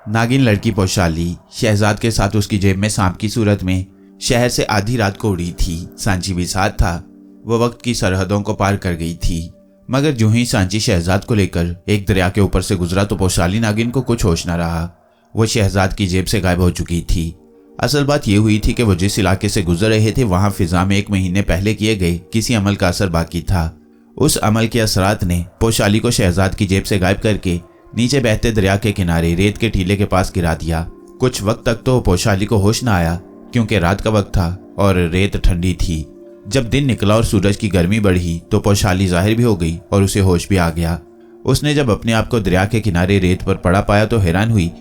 नागिन लड़की पोशाली शहजाद के साथ उसकी जेब में सांप की सूरत में शहर से आधी रात को उड़ी थी। सांची भी साथ था। वो वक्त की सरहदों को पार कर गई थी। मगर जो ही सांची शहजाद को लेकर एक दरिया के ऊपर से गुजरा तो पोशाली नागिन को कुछ होश न रहा। वो शहजाद की जेब से गायब हो चुकी थी। असल बात यह हुई थी कि वो जिस इलाके से गुजर रहे थे वहां फिजा में 1 महीने पहले किए गए किसी अमल का असर बाकी था। उस अमल के असरात ने पोशाली को शहजाद की जेब से गायब करके नीचे बहते दरिया के किनारे रेत के टीले के पास गिरा दिया। कुछ वक्त तक तो पोशाली को होश न आया क्योंकि रात का वक्त था और रेत ठंडी थी। जब दिन निकला और सूरज की गर्मी बढ़ी तो पोशाली जाहिर भी हो गई और उसे होश भी आ गया। उसने जब अपने आप को दरिया के किनारे रेत पर पड़ा पाया तो हैरान हुई।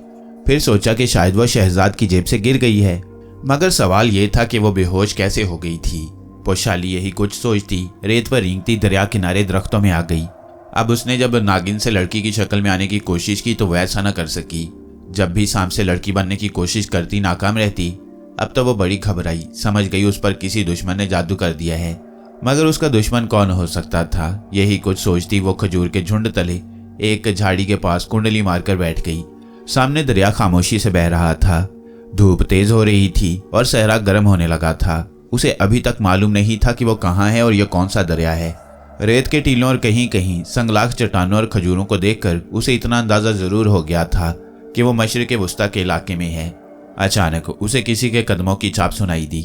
फिर सोचा कि शायद वह शहजाद की जेब से गिर गई है। मगर सवाल यह था कि वो बेहोश कैसे हो गई थी। पोशाली यही कुछ सोचती रेत पर रेंगती दरिया किनारे दरख्तों में आ गई। अब उसने जब नागिन से लड़की की शक्ल में आने की कोशिश की तो वैसा न कर सकी। जब भी सांप से लड़की बनने की कोशिश करती नाकाम रहती। अब तो वो बड़ी घबराई, समझ गई उस पर किसी दुश्मन ने जादू कर दिया है। मगर उसका दुश्मन कौन हो सकता था, यही कुछ सोचती वो खजूर के झुंड तले एक झाड़ी के पास कुंडली मारकर बैठ गई। सामने दरिया खामोशी से बह रहा था। धूप तेज हो रही थी और सहरा गर्म होने लगा था। उसे अभी तक मालूम नहीं था कि वो कहाँ है और यह कौन सा दरिया है। रेत के टीलों और कहीं कहीं संगलाख चट्टानों और खजूरों को देखकर उसे इतना अंदाजा जरूर हो गया था कि वो मशरिक वुस्ता के इलाके में है। अचानक उसे किसी के कदमों की छाप सुनाई दी।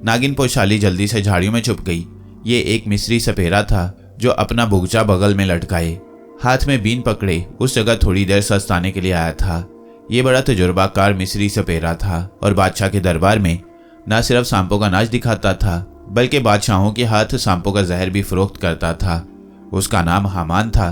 नागिन पोशाली जल्दी से झाड़ियों में छुप गई। ये एक मिस्री सपेरा था जो अपना बुगचा बगल में लटकाए हाथ में बीन पकड़े उस जगह थोड़ी देर सस्ताने के लिए आया था। ये बड़ा तजुर्बाकार मिस्री सपेरा था और बादशाह के दरबार में न सिर्फ सांपों का नाच दिखाता था बल्कि बादशाहों के हाथ सांपों का जहर भी फरोख्त करता था। उसका नाम हामान था।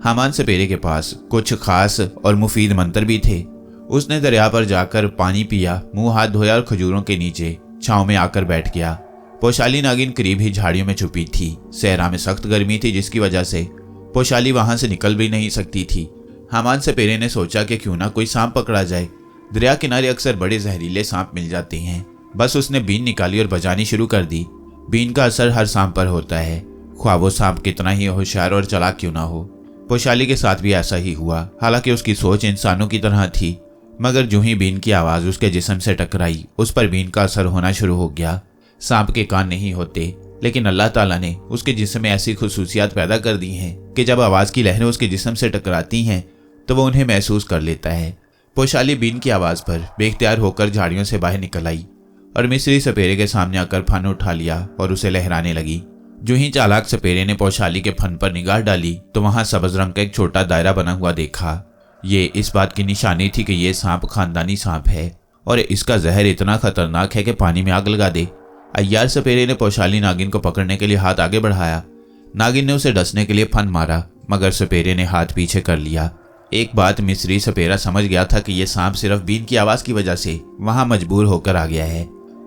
हामान सपेरे के पास कुछ खास और मुफीद मंत्र भी थे। उसने दरिया पर जाकर पानी पिया, मुंह हाथ धोया और खजूरों के नीचे छांव में आकर बैठ गया। पोशाली नागिन करीब ही झाड़ियों में छुपी थी। सहरा में सख्त गर्मी थी जिसकी वजह से पोशाली वहां से निकल भी नहीं सकती थी। हामान सपेरे ने सोचा कि क्यों ना कोई सांप पकड़ा जाए। दरिया किनारे अक्सर बड़े जहरीले सांप मिल जाते हैं। बस उसने बीन निकाली और बजानी शुरू कर दी। बीन का असर हर सांप पर होता है, ख्वाह वो सांप कितना ही होशियार और चालाक क्यों ना हो। पोशाली के साथ भी ऐसा ही हुआ। हालांकि उसकी सोच इंसानों की तरह थी, मगर जो ही बीन की आवाज़ उसके जिस्म से टकराई उस पर बीन का असर होना शुरू हो गया। सांप के कान नहीं होते, लेकिन अल्लाह ताला ने उसके जिस्म में ऐसी खुसूसियात पैदा कर दी हैं कि जब आवाज़ की लहरें उसके जिस्म से टकराती हैं तो वो उन्हें महसूस कर लेता है। पोशाली बीन की आवाज़ पर बेख्तियार होकर झाड़ियों से बाहर निकल आई और मिस्री सपेरे के सामने आकर फन उठा लिया और उसे लहराने लगी। जो ही चालाक सपेरे ने पोशाली के फन पर निगाह डाली तो वहां सब्ज रंग का एक छोटा दायरा बना हुआ देखा। ये इस बात की निशानी थी कि यह सांप खानदानी सांप है और इसका जहर इतना खतरनाक है कि पानी में आग लगा दे। अय्यार सपेरे ने पोशाली नागिन को पकड़ने के लिए हाथ आगे बढ़ाया। नागिन ने उसे डसने के लिए फन मारा, मगर सपेरे ने हाथ पीछे कर लिया। एक बात मिस्री सपेरा समझ गया था कि यह सांप सिर्फ बीन की आवाज़ की वजह से वहां मजबूर होकर आ गया है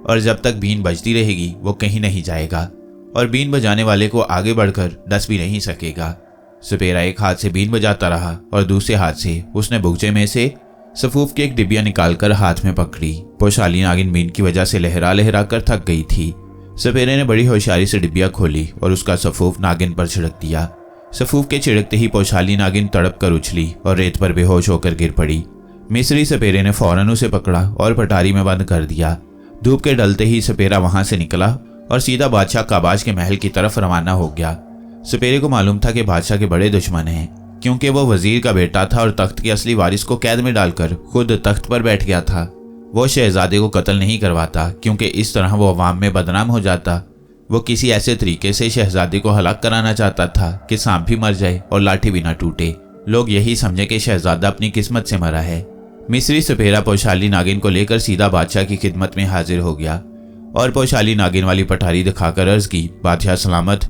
और जब तक बीन बजती रहेगी वो कहीं नहीं जाएगा और बीन बजाने वाले को आगे बढ़कर डस भी नहीं सकेगा। सपेरा एक हाथ से बीन बजाता रहा और दूसरे हाथ से उसने बुगचे में से सफूफ की एक डिबिया निकालकर हाथ में पकड़ी। पोशाली नागिन बीन की वजह से लहरा लहरा कर थक गई थी। सपेरे ने बड़ी होशियारी से डिबिया खोली और उसका सफूफ नागिन पर छिड़क दिया। सफूफ के छिड़कते ही पोशाली नागिन तड़प कर उछली और रेत पर बेहोश होकर गिर पड़ी। मिस्री सपेरे ने फौरन उसे पकड़ा और पटारी में बंद कर दिया। धूप के ढलते ही सपेरा वहां से निकला और सीधा बादशाह काबाज के महल की तरफ रवाना हो गया। सपेरे को मालूम था कि बादशाह के बड़े दुश्मन हैं, क्योंकि वो वजीर का बेटा था और तख्त के असली वारिस को कैद में डालकर खुद तख्त पर बैठ गया था। वो शहजादे को कत्ल नहीं करवाता क्योंकि इस तरह वो अवाम में बदनाम हो जाता। वो किसी ऐसे तरीके से शहजादे को हलाक कराना चाहता था कि सांप भी मर जाए और लाठी भी ना टूटे। लोग यही समझे कि शहजादा अपनी किस्मत से मरा है। मिस्री सपेरा पोशाली नागिन को लेकर सीधा बादशाह की खिदमत में हाजिर हो गया और पोशाली नागिन वाली पटारी दिखाकर अर्ज की, बादशाह सलामत,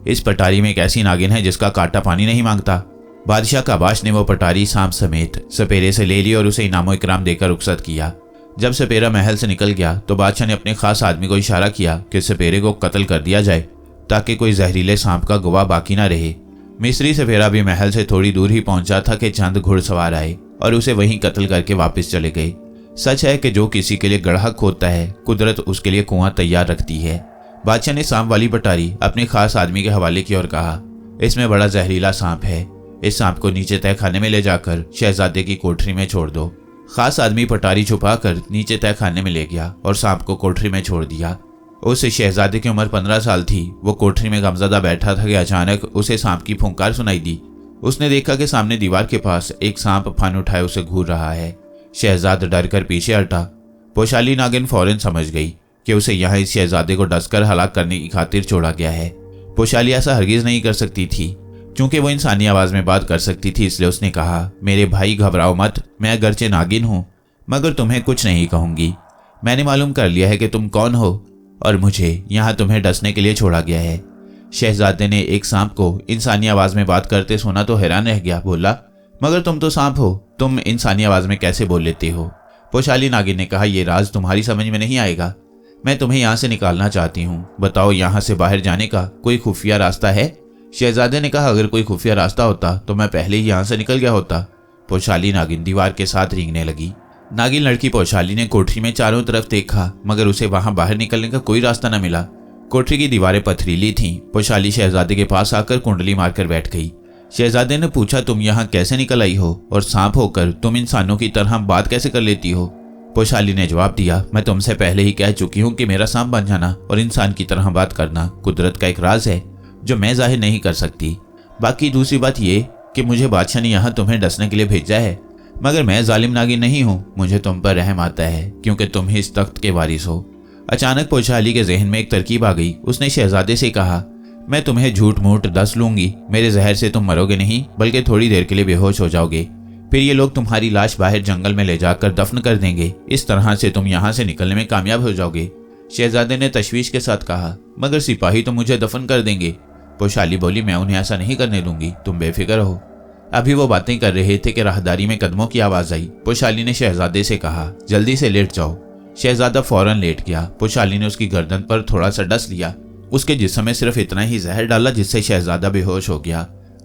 इस पटारी में एक ऐसी नागिन है जिसका कांटा पानी नहीं मांगता। बादशाह काबाश ने वो पटारी सांप समेत सपेरे से ले ली और उसे इनामो इकराम देकर रुखसत किया। जब सपेरा महल से निकल गया तो बादशाह ने अपने खास आदमी को इशारा किया कि सपेरे को कत्ल कर दिया जाए ताकि कोई जहरीले सांप का गवाह बाकी ना रहे। मिस्री सपेरा भी महल से थोड़ी दूर ही पहुंचा था कि चंद घुड़सवार आए और उसे वहीं कत्ल करके वापस चले गए। सच है कि जो किसी के लिए गड्ढा खोदता है कुदरत उसके लिए कुआं तैयार रखती है। बादशाह ने सांप वाली पटारी अपने खास आदमी के हवाले की और कहा, इसमें बड़ा जहरीला सांप है। इस सांप को नीचे तय खाने में ले जाकर शहजादे की कोठरी में छोड़ दो। खास आदमी पटारी छुपाकर नीचे तय खाने में ले गया और सांप को कोठरी में छोड़ दिया। उस शहजादे की उम्र 15 साल थी। वो कोठरी में गमज़दा बैठा था कि अचानक उसे सांप की फुंकार सुनाई दी। उसने देखा कि सामने दीवार के पास एक सांप फन उठाए उसे घूर रहा है। शहजादा डर कर पीछे हटा। पोशाली नागिन फौरन समझ गई कि उसे यहाँ इस शहजादे को डसकर हलाक करने की खातिर छोड़ा गया है। पोशाली ऐसा हरगिज नहीं कर सकती थी। चूंकि वो इंसानी आवाज़ में बात कर सकती थी, इसलिए उसने कहा, मेरे भाई घबराओ मत, मैं अगरचे नागिन हूँ मगर तुम्हें कुछ नहीं कहूँगी। मैंने मालूम कर लिया है कि तुम कौन हो और मुझे यहाँ तुम्हें डसने के लिए छोड़ा गया है। शहजादे ने एक सांप को इंसानी आवाज़ में बात करते सुना तो हैरान रह गया। बोला, मगर तुम तो सांप हो, तुम इंसानी आवाज़ में कैसे बोल लेते हो? पोशाली नागिन ने कहा, यह राज तुम्हारी समझ में नहीं आएगा। मैं तुम्हें यहाँ से निकालना चाहती हूँ। बताओ, यहाँ से बाहर जाने का कोई खुफिया रास्ता है? शहजादे ने कहा, अगर कोई खुफिया रास्ता होता तो मैं पहले ही यहाँ से निकल गया होता। पोशाली नागिन दीवार के साथ रेंगने लगी। नागिन लड़की पोशाली ने कोठरी में चारों तरफ देखा मगर उसे वहां बाहर निकलने का कोई रास्ता न मिला। कोठरी की दीवारें पथरीली थीं। पोशाली शहजादे के पास आकर कुंडली मारकर बैठ गई। शहजादे ने पूछा, तुम यहाँ कैसे निकल आई हो और सांप होकर तुम इंसानों की तरह बात कैसे कर लेती हो? पोशाली ने जवाब दिया, मैं तुमसे पहले ही कह चुकी हूँ कि मेरा सांप बन जाना और इंसान की तरह बात करना कुदरत का एक राज है जो मैं जाहिर नहीं कर सकती। बाकी दूसरी बात यह कि मुझे बादशाह ने यहाँ तुम्हें डसने के लिए भेजा है, मगर मैं जालिम नागिन नहीं हूँ। मुझे तुम पर रहम आता है क्योंकि तुम ही इस तख्त के वारिस हो। अचानक पोशाली के जहन में एक तरकीब आ गई। उसने शहजादे से कहा, मैं तुम्हें झूठ मूठ डस लूंगी। मेरे जहर से तुम मरोगे नहीं बल्कि थोड़ी देर के लिए बेहोश हो जाओगे। फिर ये लोग तुम्हारी लाश बाहर जंगल में ले जाकर दफन कर देंगे। इस तरह से तुम यहाँ से निकलने में कामयाब हो जाओगे। शहजादे ने तशवीश के साथ कहा, मगर सिपाही तो मुझे दफन कर देंगे। पोशाली बोली, मैं उन्हें ऐसा नहीं करने दूंगी, तुम बेफिक्र हो। अभी वो बातें कर रहे थे कि राहदारी में कदमों की आवाज आई। पोशाली ने शहजादे से कहा, जल्दी से लेट जाओ। शहजादा फौरन लेट गया। पोशाली ने उसकी गर्दन पर थोड़ा सा डस लिया। उसके जिस्म में सिर्फ इतना ही जहर डाला जिससे शहजादा बेहोश हो गया।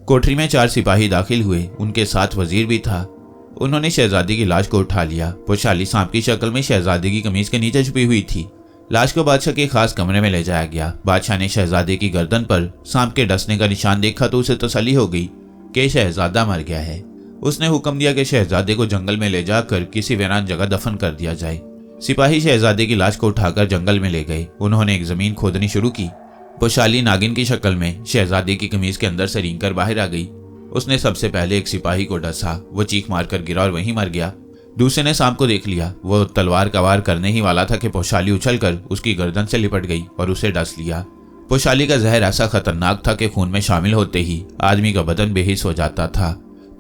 कोठरी में 4 सिपाही दाखिल हुए। उनके साथ वजीर भी था। उन्होंने शहजादी की लाश को उठा लिया। पोशाली सांप की शक्ल में शहजादी की कमीज के नीचे छुपी हुई थी। लाश को बादशाह के खास कमरे में ले जाया गया। बादशाह ने शहजादे की गर्दन पर सांप के डसने का निशान देखा तो उसे तसल्ली हो गई कि शहजादा मर गया है। उसने हुक्म दिया कि शहजादे को जंगल में ले जाकर किसी वीरान जगह दफन कर दिया जाए। सिपाही शहजादे की लाश को उठाकर जंगल में ले गए। उन्होंने एक जमीन खोदनी शुरू की। पोशाली नागिन की शक्ल में शहजादे की कमीज के अंदर से रेंग कर बाहर आ गई। उसने सबसे पहले एक सिपाही को डसा। वो चीख मारकर गिरा और वहीं मर गया। दूसरे ने सांप को देख लिया। वो तलवार का वार करने ही वाला था कि पोशाली उछलकर उसकी गर्दन से लिपट गई और उसे डस लिया। पोशाली का जहर ऐसा खतरनाक था कि खून में शामिल होते ही आदमी का बदन बेहिस हो जाता था।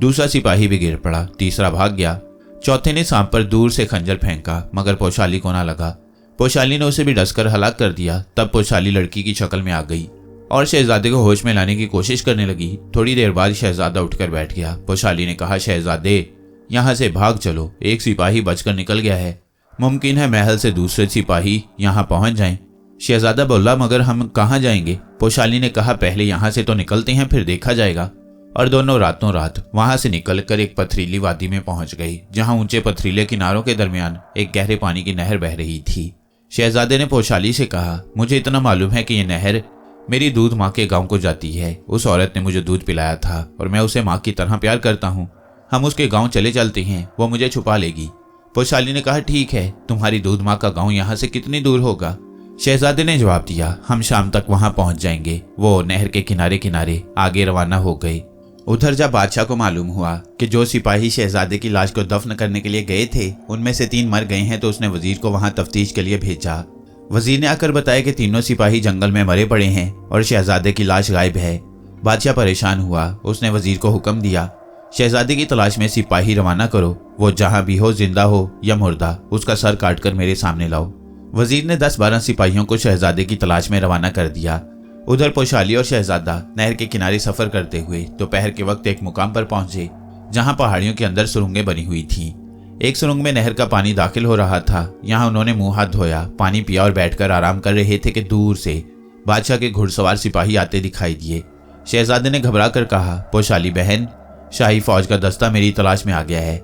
दूसरा सिपाही भी गिर पड़ा। तीसरा भाग गया। चौथे ने सांप पर दूर से खंजर फेंका मगर पोशाली को ना लगा। पोशाली ने उसे भी डसकर हलाक कर दिया। तब पोशाली लड़की की शक्ल में आ गई और शहजादे को होश में लाने की कोशिश करने लगी। थोड़ी देर बाद शहजादा उठकर बैठ गया। पोशाली ने कहा, शहजादे यहाँ से भाग चलो। एक सिपाही बचकर निकल गया है। मुमकिन है महल से दूसरे सिपाही यहाँ पहुंच जाएं। शहजादा बोला, मगर हम कहाँ जाएंगे? पोशाली ने कहा, पहले यहाँ से तो निकलते हैं, फिर देखा जाएगा। और दोनों रातों रात वहां से निकलकर एक पथरीली वादी में पहुंच गई जहां ऊंचे पथरीले किनारों के दरमियान एक गहरे पानी की नहर बह रही थी। शहजादे ने पोशाली से कहा, मुझे इतना मालूम है कि यह नहर मेरी दूध माँ के गांव को जाती है। उस औरत ने मुझे दूध पिलाया था और मैं उसे माँ की तरह प्यार करता हूँ। हम उसके गांव चले चलते हैं, वो मुझे छुपा लेगी। पोशाली ने कहा, ठीक है, तुम्हारी दूध माँ का गांव यहाँ से कितनी दूर होगा? शहजादे ने जवाब दिया, हम शाम तक वहां पहुंच जाएंगे। वो नहर के किनारे किनारे आगे रवाना हो गए। उधर जब बादशाह को मालूम हुआ कि जो सिपाही शहजादे की लाश को दफन करने के लिए गए थे उनमें से 3 मर गए हैं तो उसने वजीर को वहां तफ्तीश के लिए भेजा। वजीर ने आकर बताया कि तीनों सिपाही जंगल में मरे पड़े हैं और शहजादे की लाश गायब है। बादशाह परेशान हुआ। उसने वजीर को हुक्म दिया, शहजादे की तलाश में सिपाही रवाना करो। वो जहां भी हो, जिंदा हो या मुर्दा, उसका सर काटकर मेरे सामने लाओ। वजीर ने 10-12 सिपाहियों को शहजादे की तलाश में रवाना कर दिया। उधर पोशाली और शहजादा नहर के किनारे सफर करते हुए दोपहर के वक्त एक मुकाम पर पहुंचे जहां पहाड़ियों के अंदर सुरंगें बनी हुई थीं। एक सुरंग में नहर का पानी दाखिल हो रहा था। यहाँ उन्होंने मुंह हाथ धोया, पानी पिया और बैठकर आराम कर रहे थे कि दूर से बादशाह के घुड़सवार सिपाही आते दिखाई दिए। शहजादे ने घबरा कर कहा, पोशाली बहन, शाही फौज का दस्ता मेरी तलाश में आ गया है।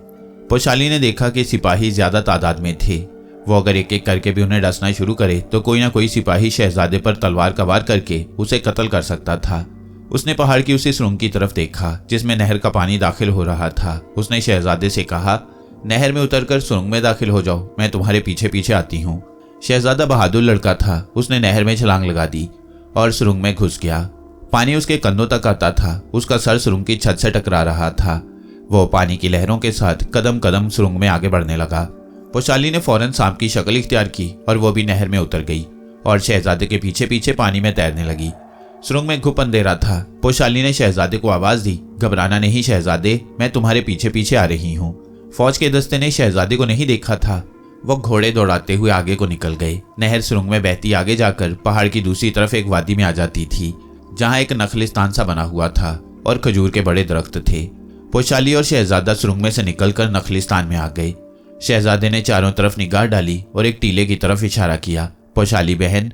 पोशाली ने देखा कि सिपाही ज्यादा तादाद में थे। वो अगर एक एक करके भी उन्हें डसना शुरू करे तो कोई ना कोई सिपाही शहजादे पर तलवार का वार करके उसे कत्ल कर सकता था। उसने पहाड़ की उसी सुरंग की तरफ देखा जिसमें नहर का पानी दाखिल हो रहा था। उसने शहजादे से कहा, नहर में उतरकर सुरंग में दाखिल हो जाओ, मैं तुम्हारे पीछे पीछे आती हूँ। शहजादा बहादुर लड़का था। उसने नहर में छलांग लगा दी और सुरंग में घुस गया। पानी उसके कंधों तक आता था। उसका सर सुरंग की छत से टकरा रहा था। वो पानी की लहरों के साथ कदम कदम सुरंग में आगे बढ़ने लगा। पोशाली ने फौरन सांप की शक्ल इख्तियार की और वो भी नहर में उतर गई और शहजादे के पीछे पीछे पानी में तैरने लगी। सुरंग में घुप अंधेरा था। पोशाली ने शहजादे को आवाज दी, घबराना नहीं शहजादे, मैं तुम्हारे पीछे पीछे आ रही हूँ। फौज के दस्ते ने शहजादे को नहीं देखा था। वो घोड़े दौड़ाते हुए आगे को निकल गए। नहर सुरंग में बहती आगे जाकर पहाड़ की दूसरी तरफ एक वादी में आ जाती थी, जहाँ एक नखलिस्तान सा बना हुआ था और खजूर के बड़े दरख्त थे। पोशाली और शहजादा सुरंग में से निकलकर नखलिस्तान में आ गए। शहजादे ने चारों तरफ निगाह डाली और एक टीले की तरफ इशारा किया। पोशाली बहन,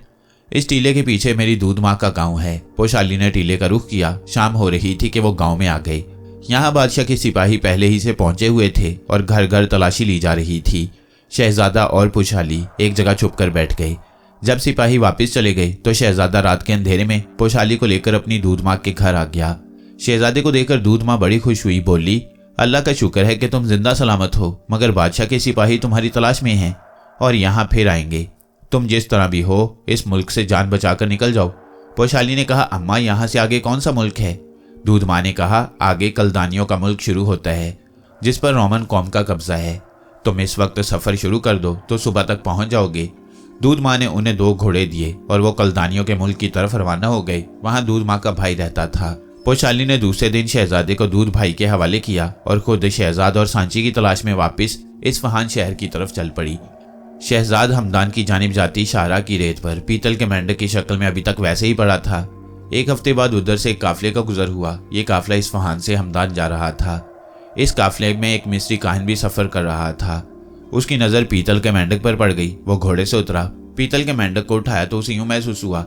इस टीले के पीछे मेरी दूध माँ का गांव है। पोशाली ने टीले का रुख किया। शाम हो रही थी कि वो गांव में आ गए। यहाँ बादशाह के सिपाही पहले ही से पहुंचे हुए थे और घर घर तलाशी ली जा रही थी। शहजादा और पोशाली एक जगह छुप कर बैठ गए। जब सिपाही वापस चले गए तो शहजादा रात के अंधेरे में पोशाली को लेकर अपनी दूध माँ के घर आ गया। शहजादे को देखकर दूध माँ बड़ी खुश हुई, बोली, अल्लाह का शुक्र है कि तुम जिंदा सलामत हो, मगर बादशाह के सिपाही तुम्हारी तलाश में हैं और यहाँ फिर आएंगे। तुम जिस तरह भी हो इस मुल्क से जान बचाकर निकल जाओ। पोशाली ने कहा, अम्मा यहाँ से आगे कौन सा मुल्क है? दूध माँ ने कहा, आगे कलदानियों का मुल्क शुरू होता है, जिस पर रोमन कौम का कब्जा है। तुम इस वक्त सफर शुरू कर दो तो सुबह तक पहुंच जाओगे। दूध माँ ने उन्हें 2 घोड़े दिए और वो कलदानियों के मुल्क की तरफ रवाना हो गए। वहां दूध माँ का भाई रहता था। पोशाली ने दूसरे दिन शहजादे को दूध भाई के हवाले किया और खुद शहजाद और सांची की तलाश में वापस इस्फहान शहर की तरफ चल पड़ी। शहजाद हमदान की जानिब जाती शाहरा की रेत पर पीतल के मेंढक की शक्ल में अभी तक वैसे ही पड़ा था। एक हफ्ते बाद उधर से एक काफिले का गुजर हुआ। ये काफिला इस्फहान से हमदान जा रहा था। इस काफिले में एक मिस्री काहिन भी सफर कर रहा था। उसकी नजर पीतल के मेंढक पर पड़ गई। वो घोड़े से उतरा, पीतल के मेंढक को उठाया तो उसे यूं महसूस हुआ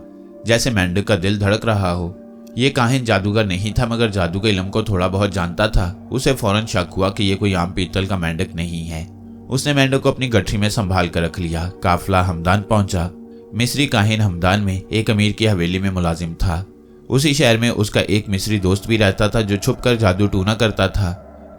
जैसे मेंढक का दिल धड़क रहा हो। ये काहिन जादूगर नहीं था, मगर जादू के इल्म को थोड़ा बहुत जानता था। उसे फौरन शक हुआ कि ये कोई आम पीतल का मेंढक नहीं है। उसने मेंढक को अपनी गठरी में संभाल कर रख लिया। काफिला हमदान पहुंचा। मिस्री काहिन हमदान में एक अमीर की हवेली में मुलाजिम था। उसी शहर में उसका एक मिस्री दोस्त भी रहता था जो छुपकर जादू टूना करता था,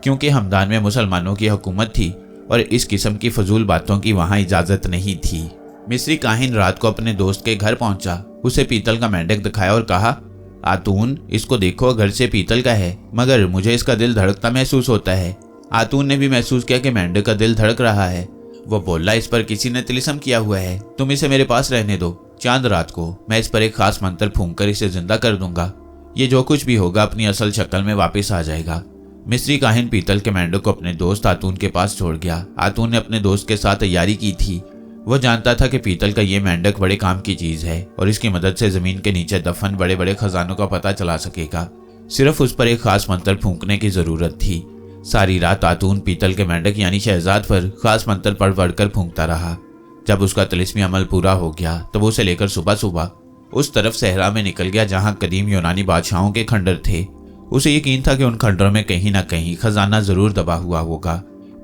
क्योंकि हमदान में मुसलमानों की हुकूमत थी और इस किस्म की फजूल बातों की वहां इजाजत नहीं थी। मिस्री काहिन रात को अपने दोस्त के घर पहुंचा। उसे पीतल का मेंढक दिखाया और कहा, आतून, इसको देखो, घर से पीतल का है, मगर मुझे इसका दिल धड़कता महसूस होता है। आतून ने भी महसूस किया कि मेंढक का दिल धड़क रहा है। वो बोला, इस पर किसी ने तिलिस्म किया हुआ है, तुम इसे मेरे पास रहने दो। चांद रात को मैं इस पर एक खास मंत्र फूंक कर इसे जिंदा कर दूंगा। ये जो कुछ भी होगा अपनी असल शक्ल में वापस आ जाएगा। मिस्री काहिन पीतल के मेंढक को अपने दोस्त आतून के पास छोड़ गया। आतून ने अपने दोस्त के साथ तैयारी की थी। वो जानता था कि पीतल का ये मेंढक बड़े काम की चीज है और इसकी मदद से जमीन के नीचे दफन बड़े बड़े खजानों का पता चला सकेगा। सिर्फ उस पर एक खास मंत्र फूंकने की जरूरत थी। सारी रात आतून पीतल के मेंढक यानी शहजाद पर खास मंत्र पढ़ पढ़कर फूंकता रहा। जब उसका तिलिस्मी अमल पूरा हो गया तो वो उसे लेकर सुबह सुबह उस तरफ सहरा में निकल गया जहां कदीम यूनानी बादशाहों के खंडर थे। उसे यकीन था कि उन खंडरों में कहीं ना कहीं खजाना जरूर दबा हुआ होगा।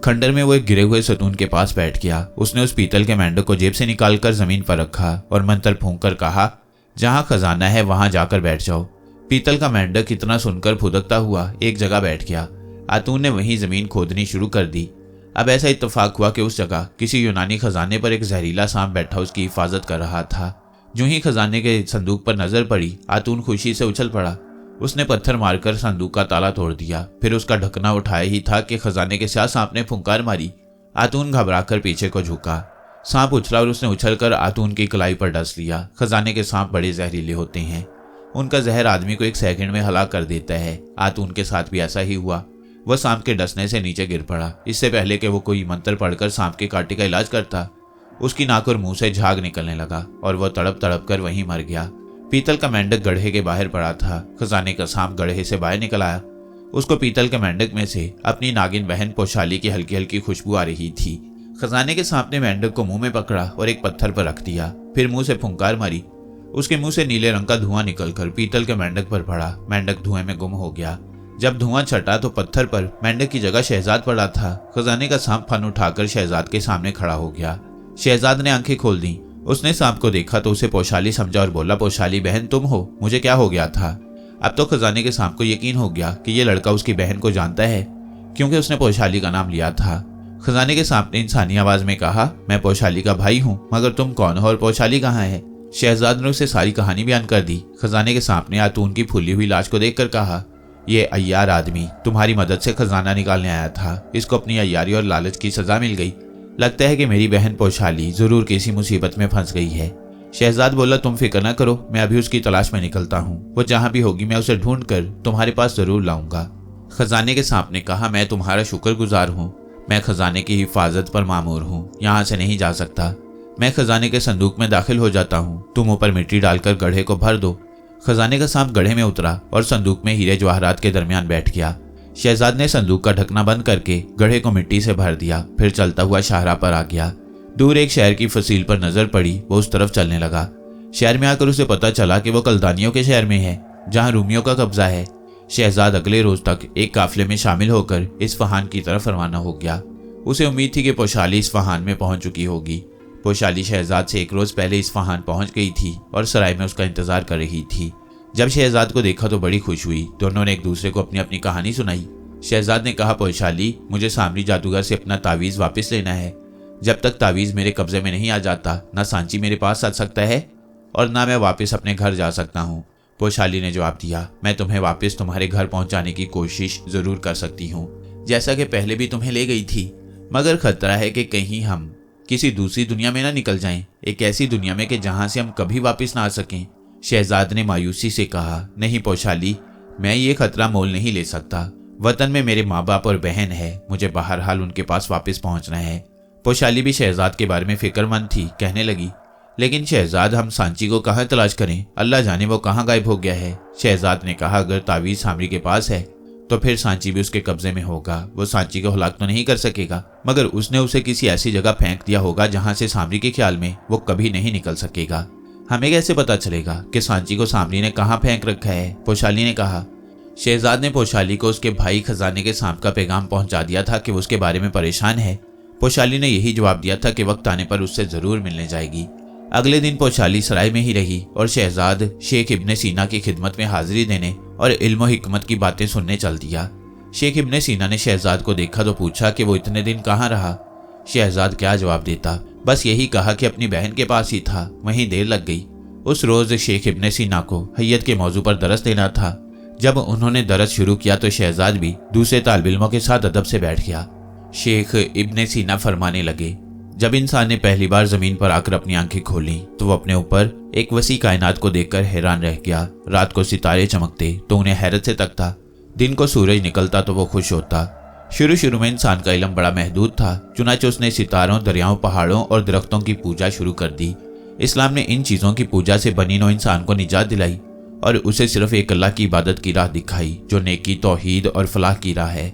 खंडर में वो एक गिरे हुए सतून के पास बैठ गया। उसने उस पीतल के मेंढक को जेब से निकालकर जमीन पर रखा और मंत्र फूंककर कहा, जहां खजाना है वहां जाकर बैठ जाओ। पीतल का मेंढक इतना सुनकर फुदकता हुआ एक जगह बैठ गया। आतून ने वहीं जमीन खोदनी शुरू कर दी। अब ऐसा इत्तेफाक हुआ कि उस जगह किसी यूनानी खजाने पर एक जहरीला सांप बैठा उसकी हिफाजत कर रहा था। जो ही खजाने के संदूक पर नजर पड़ी, आतून खुशी से उछल पड़ा। उसने पत्थर मारकर संदूक का ताला तोड़ दिया। फिर उसका ढकना उठाया ही था कि खजाने के साथ सांप ने फुंकार मारी। आतून घबराकर पीछे को झुका। सांप उछला और उसने उछलकर आतून की कलाई पर डस लिया। खजाने के सांप बड़े जहरीले होते हैं। उनका जहर आदमी को एक सेकंड में हलाक कर देता है। आतून के साथ भी ऐसा ही हुआ। वह सांप के डसने से नीचे गिर पड़ा। इससे पहले कि वो कोई मंत्र पढ़कर सांप के कांटे का इलाज करता, उसकी नाक और मुंह से झाग निकलने लगा और वह तड़प तड़प कर वहीं मर गया। पीतल का मेंढक गड्ढे के बाहर पड़ा था। खजाने का सांप गड्ढे से बाहर निकल आया। उसको पीतल के मेंढक में से अपनी नागिन बहन पोशाली की हल्की हल्की खुशबू आ रही थी। खजाने के सांप ने मेंढक को मुंह में पकड़ा और एक पत्थर पर रख दिया। फिर मुंह से फुंकार मारी। उसके मुंह से नीले रंग का धुआं निकलकर पीतल के मेंढक पर पड़ा। मेंढक धुएं में गुम हो गया। जब धुआं छटा तो पत्थर पर मेंढक की जगह शहजाद पड़ा था। खजाने का सांप फन उठाकर शहजाद के सामने खड़ा हो गया। शहजाद ने आंखें खोल दी। उसने सांप को देखा तो उसे पोशाली समझा और बोला, पोशाली बहन तुम हो, मुझे क्या हो गया था? अब तो खजाने के सांप को यकीन हो गया कि ये लड़का उसकी बहन को जानता है, क्योंकि उसने पोशाली का नाम लिया था। खजाने के सांप ने इंसानी आवाज में कहा, मैं पोशाली का भाई हूँ, मगर तुम कौन हो और पोशाली कहाँ है? शहजाद ने उसे सारी कहानी बयान कर दी। खजाने के सांप ने आतून की फूली हुई लाश को देखकर कहा, ये अय्यार आदमी तुम्हारी मदद से खजाना निकालने आया था। इसको अपनी अय्यारी और लालच की सजा मिल गई। लगता है कि मेरी बहन पोशाली जरूर किसी मुसीबत में फंस गई है। शहजाद बोला, तुम फिक्र न करो, मैं अभी उसकी तलाश में निकलता हूँ। वो जहाँ भी होगी मैं उसे ढूंढ कर तुम्हारे पास जरूर लाऊंगा। खजाने के सांप ने कहा, मैं तुम्हारा शुक्रगुजार हूँ। मैं खजाने की हिफाजत पर मामूर हूँ, यहाँ से नहीं जा सकता। मैं खजाने के संदूक में दाखिल हो जाता हूँ, तुम ऊपर मिट्टी डालकर गड्ढे को भर दो। खजाने का सांप गड्ढे में उतरा और संदूक में हीरे जवाहरात के दरमियान बैठ गया। शहजाद ने संदूक का ढकना बंद करके गड्ढे को मिट्टी से भर दिया, फिर चलता हुआ शाहराह पर आ गया। दूर एक शहर की फसील पर नजर पड़ी, वो उस तरफ चलने लगा। शहर में आकर उसे पता चला कि वो कलदानियों के शहर में है, जहाँ रूमियों का कब्जा है। शहजाद अगले रोज तक एक काफिले में शामिल होकर इस्फहान की तरफ रवाना हो गया। उसे उम्मीद थी कि पोशाली इस्फहान में पहुंच चुकी होगी। पोशाली शहजाद से एक रोज पहले इस्फहान पहुंच गई थी और सराय में उसका इंतजार कर रही थी। जब शहजाद को देखा तो बड़ी खुश हुई। दोनों ने एक दूसरे को अपनी अपनी कहानी सुनाई। शहजाद ने कहा, पोशाली, मुझे सामरी जादूगर से अपना तावीज़ वापस लेना है। जब तक तावीज़ मेरे कब्जे में नहीं आ जाता, ना सांची मेरे पास आ सकता है और ना मैं वापस अपने घर जा सकता हूँ। पोशाली ने जवाब दिया, मैं तुम्हें वापस तुम्हारे घर पहुँचाने की कोशिश जरूर कर सकती हूँ, जैसा कि पहले भी तुम्हें ले गई थी। मगर खतरा है कि कहीं हम किसी दूसरी दुनिया में ना निकल जाएं, एक ऐसी दुनिया में कि जहां से हम कभी वापस ना आ सकें। शहजाद ने मायूसी से कहा, नहीं पोशाली, मैं ये खतरा मोल नहीं ले सकता। वतन में मेरे माँ बाप और बहन है, मुझे बहरहाल उनके पास वापस पहुंचना है। पोशाली भी शहजाद के बारे में फिक्रमंद थी, कहने लगी, लेकिन शहजाद, हम सांची को कहाँ तलाश करें? अल्लाह जाने वो कहाँ गायब हो गया है। शहजाद ने कहा, अगर तावीज़ सामरी के पास है तो फिर सांची भी उसके कब्जे में होगा। वो सांची को हलाक तो नहीं कर सकेगा, मगर उसने उसे किसी ऐसी जगह फेंक दिया होगा जहां से सामरी के ख्याल में वो कभी नहीं निकल सकेगा। हमें कैसे पता चलेगा कि सांची को सामरी ने कहाँ फेंक रखा है? पोशाली ने कहा। शहजाद ने पोशाली को उसके भाई खजाने के सांप का पैगाम पहुंचा दिया था कि वो उसके बारे में परेशान है। पोशाली ने यही जवाब दिया था कि वक्त आने पर उससे जरूर मिलने जाएगी। अगले दिन पोशाली सराय में ही रही और शहजाद शेख इब्ने सीना की खिदमत में हाजिरी देने और इल्म हिकमत की बातें सुनने चल दिया। शेख इब्ने सीना ने शहजाद को देखा तो पूछा कि वो इतने दिन कहाँ रहा। शहजाद क्या जवाब देता, बस यही कहा कि अपनी बहन के पास ही था, वहीं देर लग गई। उस रोज शेख इब्ने सीना को हैयत के मौजू पर दरस देना था। जब उन्होंने दरस शुरू किया तो शहजाद भी दूसरे तालिब इल्मों के साथ अदब से बैठ गया। शेख इब्ने सीना फरमाने लगे, जब इंसान ने पहली बार जमीन पर आकर अपनी आंखें खोली तो वो अपने ऊपर एक वसी कायनात को देखकर हैरान रह गया। रात को सितारे चमकते तो उन्हें हैरत से तकता, दिन को सूरज निकलता तो वो खुश होता। शुरू में इंसान का इल्म बड़ा महदूद था, चुनाचे उसने सितारों, दरियाओं, पहाड़ों और दरख्तों की पूजा शुरू कर दी। इस्लाम ने इन चीज़ों की पूजा से बनी नौ इंसान को निजात दिलाई और उसे सिर्फ एक अल्लाह की इबादत की राह दिखाई, जो नेकी, तौहीद और फलाह की राह है।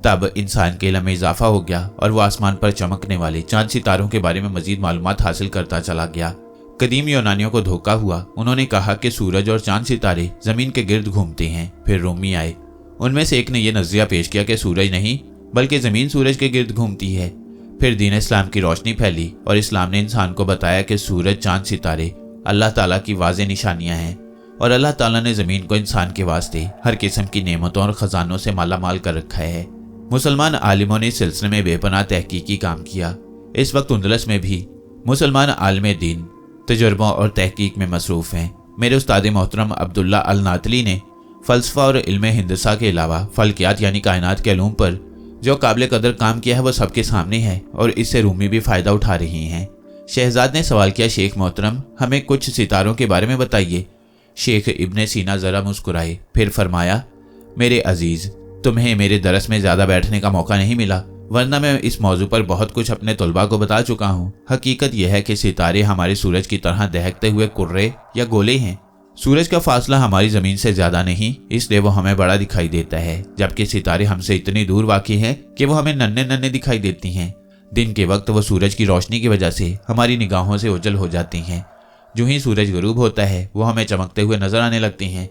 तब इंसान के इल्म में इजाफा हो गया और वो आसमान पर चमकने वाले चांद सितारों के बारे में मजीद मालूमात हासिल करता चला गया। कदीम यूनानियों को धोखा हुआ। उन्होंने कहा कि सूरज और चांद सितारे जमीन के गिर्द घूमते हैं। फिर रोमी आए, उनमें से एक ने यह नजरिया पेश किया कि सूरज नहीं बल्कि जमीन सूरज के गिर्द घूमती है। फिर दीन इस्लाम की रोशनी फैली और इस्लाम ने इंसान को बताया कि सूरज, चांद, सितारे अल्लाह ताला की वाज़ेह निशानियां हैं और अल्लाह ताला ने ज़मीन को इंसान के वास्ते हर किस्म की नेमतों और ख़जानों से माला माल कर रखा है। मुसलमान आलिमों ने इस सिलसिले में बेपनाह तहकीकी काम किया। इस वक्त उंदलस में भी मुसलमान आलिम दीन तजुर्बों और तहकीक में मसरूफ़ हैं। मेरे उस्ताद मोहतरम अब्दुल्ला अल नातली ने फ़लसफ़ा और इल्म हिंदसा के अलावा फ़ल्कियात यानी कायनात के अलूम पर जो काबिल कदर काम किया है वो सबके सामने है और इससे रूमी भी फ़ायदा उठा रही हैं। शहजाद ने सवाल किया, शेख मोहतरम, हमें कुछ सितारों के बारे में बताइए। शेख इब्ने सीना ज़रा मुस्कुराए, फिर फरमाया, मेरे अजीज़, तुम्हें मेरे दरस में ज़्यादा बैठने का मौका नहीं मिला, वरना मैं इस मौजू पर बहुत कुछ अपने तलबा को बता चुका हूँ। हकीकत यह है कि सितारे हमारे सूरज की तरह दहकते हुए कुर्रे या गोले हैं। सूरज का फासला हमारी ज़मीन से ज़्यादा नहीं, इसलिए वो हमें बड़ा दिखाई देता है, जबकि सितारे हमसे इतनी दूर वाक़ई हैं कि वो हमें नन्हे नन्हे दिखाई देती हैं। दिन के वक्त वो सूरज की रोशनी की वजह से हमारी निगाहों से ओझल हो जाती हैं। जो ही सूरज गरूब होता है वो हमें चमकते हुए नजर आने लगती हैं।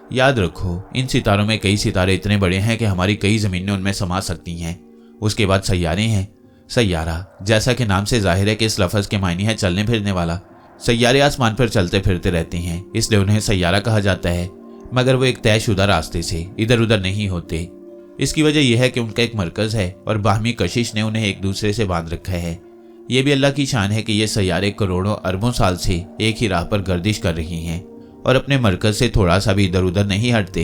याद रखो, इन सितारों में कई सितारे इतने बड़े हैं कि हमारी कई ज़मीनें उनमें समा सकती हैं। उसके बाद सैयारे हैं। सैयारा, जैसा कि नाम से जाहिर है कि इस लफ्ज़ के मायने है चलने फिरने वाला। सैयारे आसमान पर चलते फिरते रहते हैं, इसलिए उन्हें सैयारा कहा जाता है, मगर वो एक तयशुदा रास्ते से इधर उधर नहीं होते। इसकी वजह यह है कि उनका एक मरकज है और बाहमी कशिश ने उन्हें एक दूसरे से बांध रखा है। ये भी अल्लाह की शान है कि ये सैयारे करोड़ों अरबों साल से एक ही राह पर गर्दिश कर रही हैं और अपने मरकज से थोड़ा सा भी इधर उधर नहीं हटते,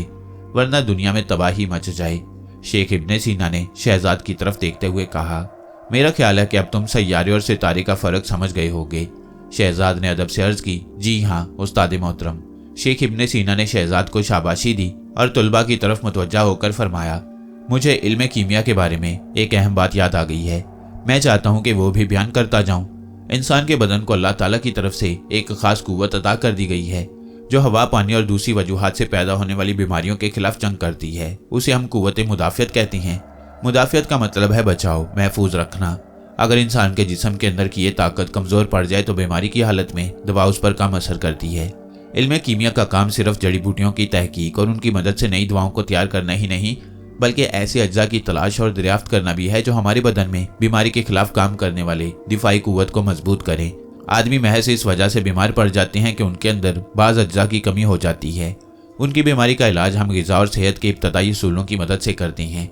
वरना दुनिया में तबाही मच जाए। शेख इब्ने सीना ने शहजाद की तरफ देखते हुए कहा, मेरा ख्याल है कि अब तुम सैयारे और सितारे का फर्क समझ गए होगे। शहजाद ने अदब से अर्ज की, जी हाँ उस्ताद मोहतरम। शेख इब्ने सीना ने शहजाद को शाबाशी दी और तुलबा की तरफ मुतवज्जा होकर फरमाया, मुझे इल्म कीमिया के बारे में एक अहम बात याद आ गई है। मैं चाहता हूँ कि वो भी बयान करता जाऊँ। इंसान के बदन को अल्लाह ताला की तरफ से एक खास कुव्वत अता कर दी गई है जो हवा, पानी और दूसरी वजूहात से पैदा होने वाली बीमारियों के खिलाफ जंग करती है। उसे हम कुव्वत मुदाफ़ियत कहते हैं। मुदाफ़ियत का मतलब है बचाव, महफूज रखना। अगर इंसान के जिस्म के अंदर की ये ताकत कमज़ोर पड़ जाए तो बीमारी की हालत में दवा उस पर कम असर करती है। इल्म कीमिया का काम सिर्फ जड़ी बूटियों की तहकीक और उनकी मदद से नई दवाओं को तैयार करना ही नहीं, बल्कि ऐसे अज्जा की तलाश और दरियाफ्त करना भी है जो हमारे बदन में बीमारी के खिलाफ काम करने वाले दिफाई कुव्वत को मजबूत करें। आदमी महज इस वजह से बीमार पड़ जाते हैं कि उनके अंदर बाज़ अज्जा की कमी हो जाती है। उनकी बीमारी का इलाज हम ग़िज़ा और सेहत के इब्तदाई उसूलों की मदद से करते हैं।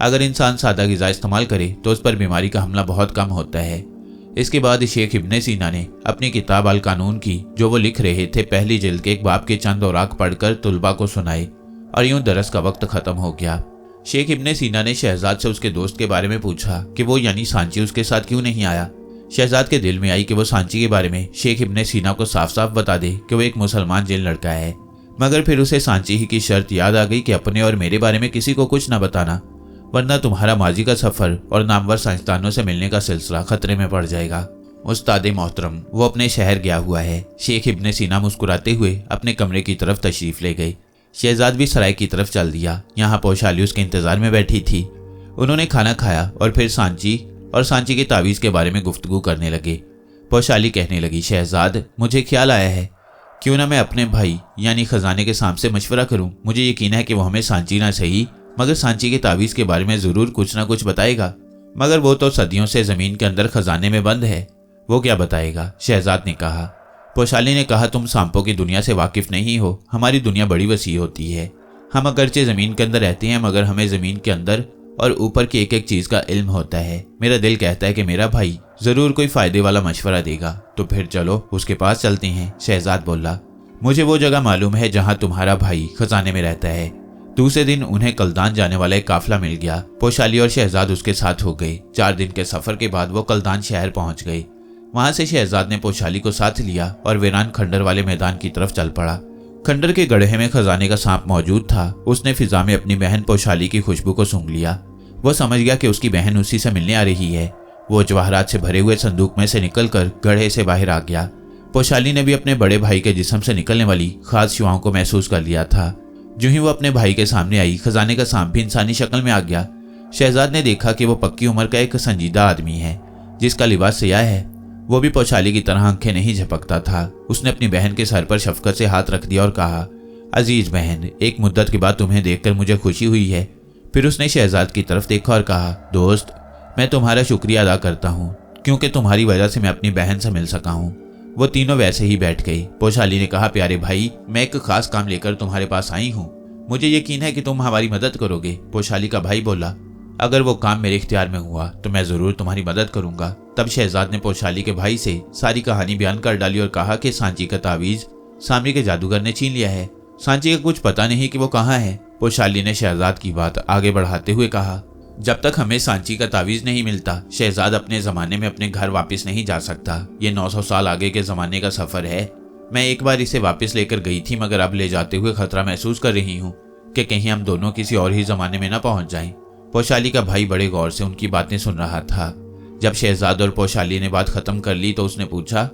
अगर इंसान सादा ग़िज़ा इस्तेमाल करे तो उस पर बीमारी का हमला बहुत कम होता है। इसके बाद शेख इब्ने सीना ने अपनी किताब अल कानून की, जो वो लिख रहे थे, पहली जिल्द के एक बाब के चंद औराक पढ़कर तुलबा को सुनाए और यूं दरस का वक्त ख़त्म हो गया। शेख इब्ने सीना ने शहजाद से उसके दोस्त के बारे में पूछा कि वो यानी सांची उसके साथ क्यों नहीं आया। शहजाद के दिल में आई कि वो सांची के बारे में शेख इब्ने सीना को साफ साफ बता दे कि वो एक मुसलमान जिन लड़का है, मगर फिर उसे सांची ही की शर्त याद आ गई कि अपने और मेरे बारे में किसी को कुछ न बताना, वरना तुम्हारा माजी का सफ़र और नामवर साइंसदानों से मिलने का सिलसिला खतरे में पड़ जाएगा। उस्ताद मोहतरम, वो अपने शहर गया हुआ है। शेख इब्ने सीना मुस्कुराते हुए अपने कमरे की तरफ तशरीफ़ ले गए। शहजाद भी सराय की तरफ चल दिया। यहाँ पोशाली उसके इंतज़ार में बैठी थी। उन्होंने खाना खाया और फिर सांची के तावीज़ के बारे में गुफ्तगू करने लगे। पोशाली कहने लगी, शहजाद, मुझे ख्याल आया है, क्यों ना मैं अपने भाई यानी खजाने के सांप से मशवरा करूं। मुझे यकीन है कि वो हमें सांची ना सही मगर सांची के तावीज़ के बारे में ज़रूर कुछ ना कुछ बताएगा, मगर वो तो सदियों से ज़मीन के अंदर खजाने में बंद है। वो क्या बताएगा? शहजाद ने कहा। पोशाली ने कहा, तुम सांपों की दुनिया से वाकिफ़ नहीं हो। हमारी दुनिया बड़ी वसी होती है। हम अगरचे ज़मीन के अंदर रहते हैं मगर हमें ज़मीन के अंदर और ऊपर की एक एक चीज़ का इल्म होता है। मेरा दिल कहता है कि मेरा भाई ज़रूर कोई फ़ायदे वाला मशवरा देगा, तो फिर चलो उसके पास चलते हैं। शहजाद बोला, मुझे वो जगह मालूम है जहाँ तुम्हारा भाई खजाने में रहता है। दूसरे दिन उन्हें कलदान जाने वाला एक काफिला मिल गया। पोशाली और शहजाद उसके साथ हो गए। 4 दिन के सफ़र के बाद वो कलदान शहर पहुँच गए। वहाँ से शहजाद ने पोशाली को साथ लिया और वीरान खंडर वाले मैदान की तरफ चल पड़ा। खंडर के गड्ढे में खजाने का सांप मौजूद था। उसने फिजा में अपनी बहन पोशाली की खुशबू को सूंघ लिया। वो समझ गया कि उसकी बहन उसी से मिलने आ रही है। वो जवाहरात से भरे हुए संदूक में से निकलकर गड्ढे से बाहर आ गया। पोशाली ने भी अपने बड़े भाई के जिस्म से निकलने वाली खास शुआओं को महसूस कर लिया था। जो ही वो अपने भाई के सामने आई, खजाने का सांप भी इंसानी शक्ल में आ गया। शहजाद ने देखा कि वो पक्की उम्र का एक संजीदा आदमी है जिसका लिबास सियाह है। वो भी पोशाली की तरह आंखें नहीं झपकता था। उसने अपनी बहन के सर पर शफकत से हाथ रख दिया और कहा, अजीज बहन, एक मुद्दत के बाद तुम्हें देखकर मुझे खुशी हुई है। फिर उसने शहजाद की तरफ देखा और कहा, दोस्त, मैं तुम्हारा शुक्रिया अदा करता हूँ क्योंकि तुम्हारी वजह से मैं अपनी बहन से मिल सका हूँ। वो तीनों वैसे ही बैठ गए। पोशाली ने कहा, प्यारे भाई, मैं एक खास काम लेकर तुम्हारे पास आई हूँ। मुझे यकीन है कि तुम हमारी मदद करोगे। पोशाली का भाई बोला, अगर वो काम मेरे इख्तियार में हुआ तो मैं ज़रूर तुम्हारी मदद करूंगा। तब शहजाद ने पोशाली के भाई से सारी कहानी बयान कर डाली और कहा कि सांची का तावीज़ सामरी के जादूगर ने छीन लिया है। सांची का कुछ पता नहीं कि वो कहाँ है। पोशाली ने शहजाद की बात आगे बढ़ाते हुए कहा, जब तक हमें सांची का तावीज़ नहीं मिलता, शहजाद अपने ज़माने में अपने घर वापस नहीं जा सकता। ये 900 साल आगे के ज़माने का सफ़र है। मैं एक बार इसे वापस लेकर गई थी मगर अब ले जाते हुए खतरा महसूस कर रही हूँ कि कहीं हम दोनों किसी और ही ज़माने में न पहुँच जाएं। पोशाली का भाई बड़े गौर से उनकी बातें सुन रहा था। जब शहजाद और पोशाली ने बात ख़त्म कर ली तो उसने पूछा,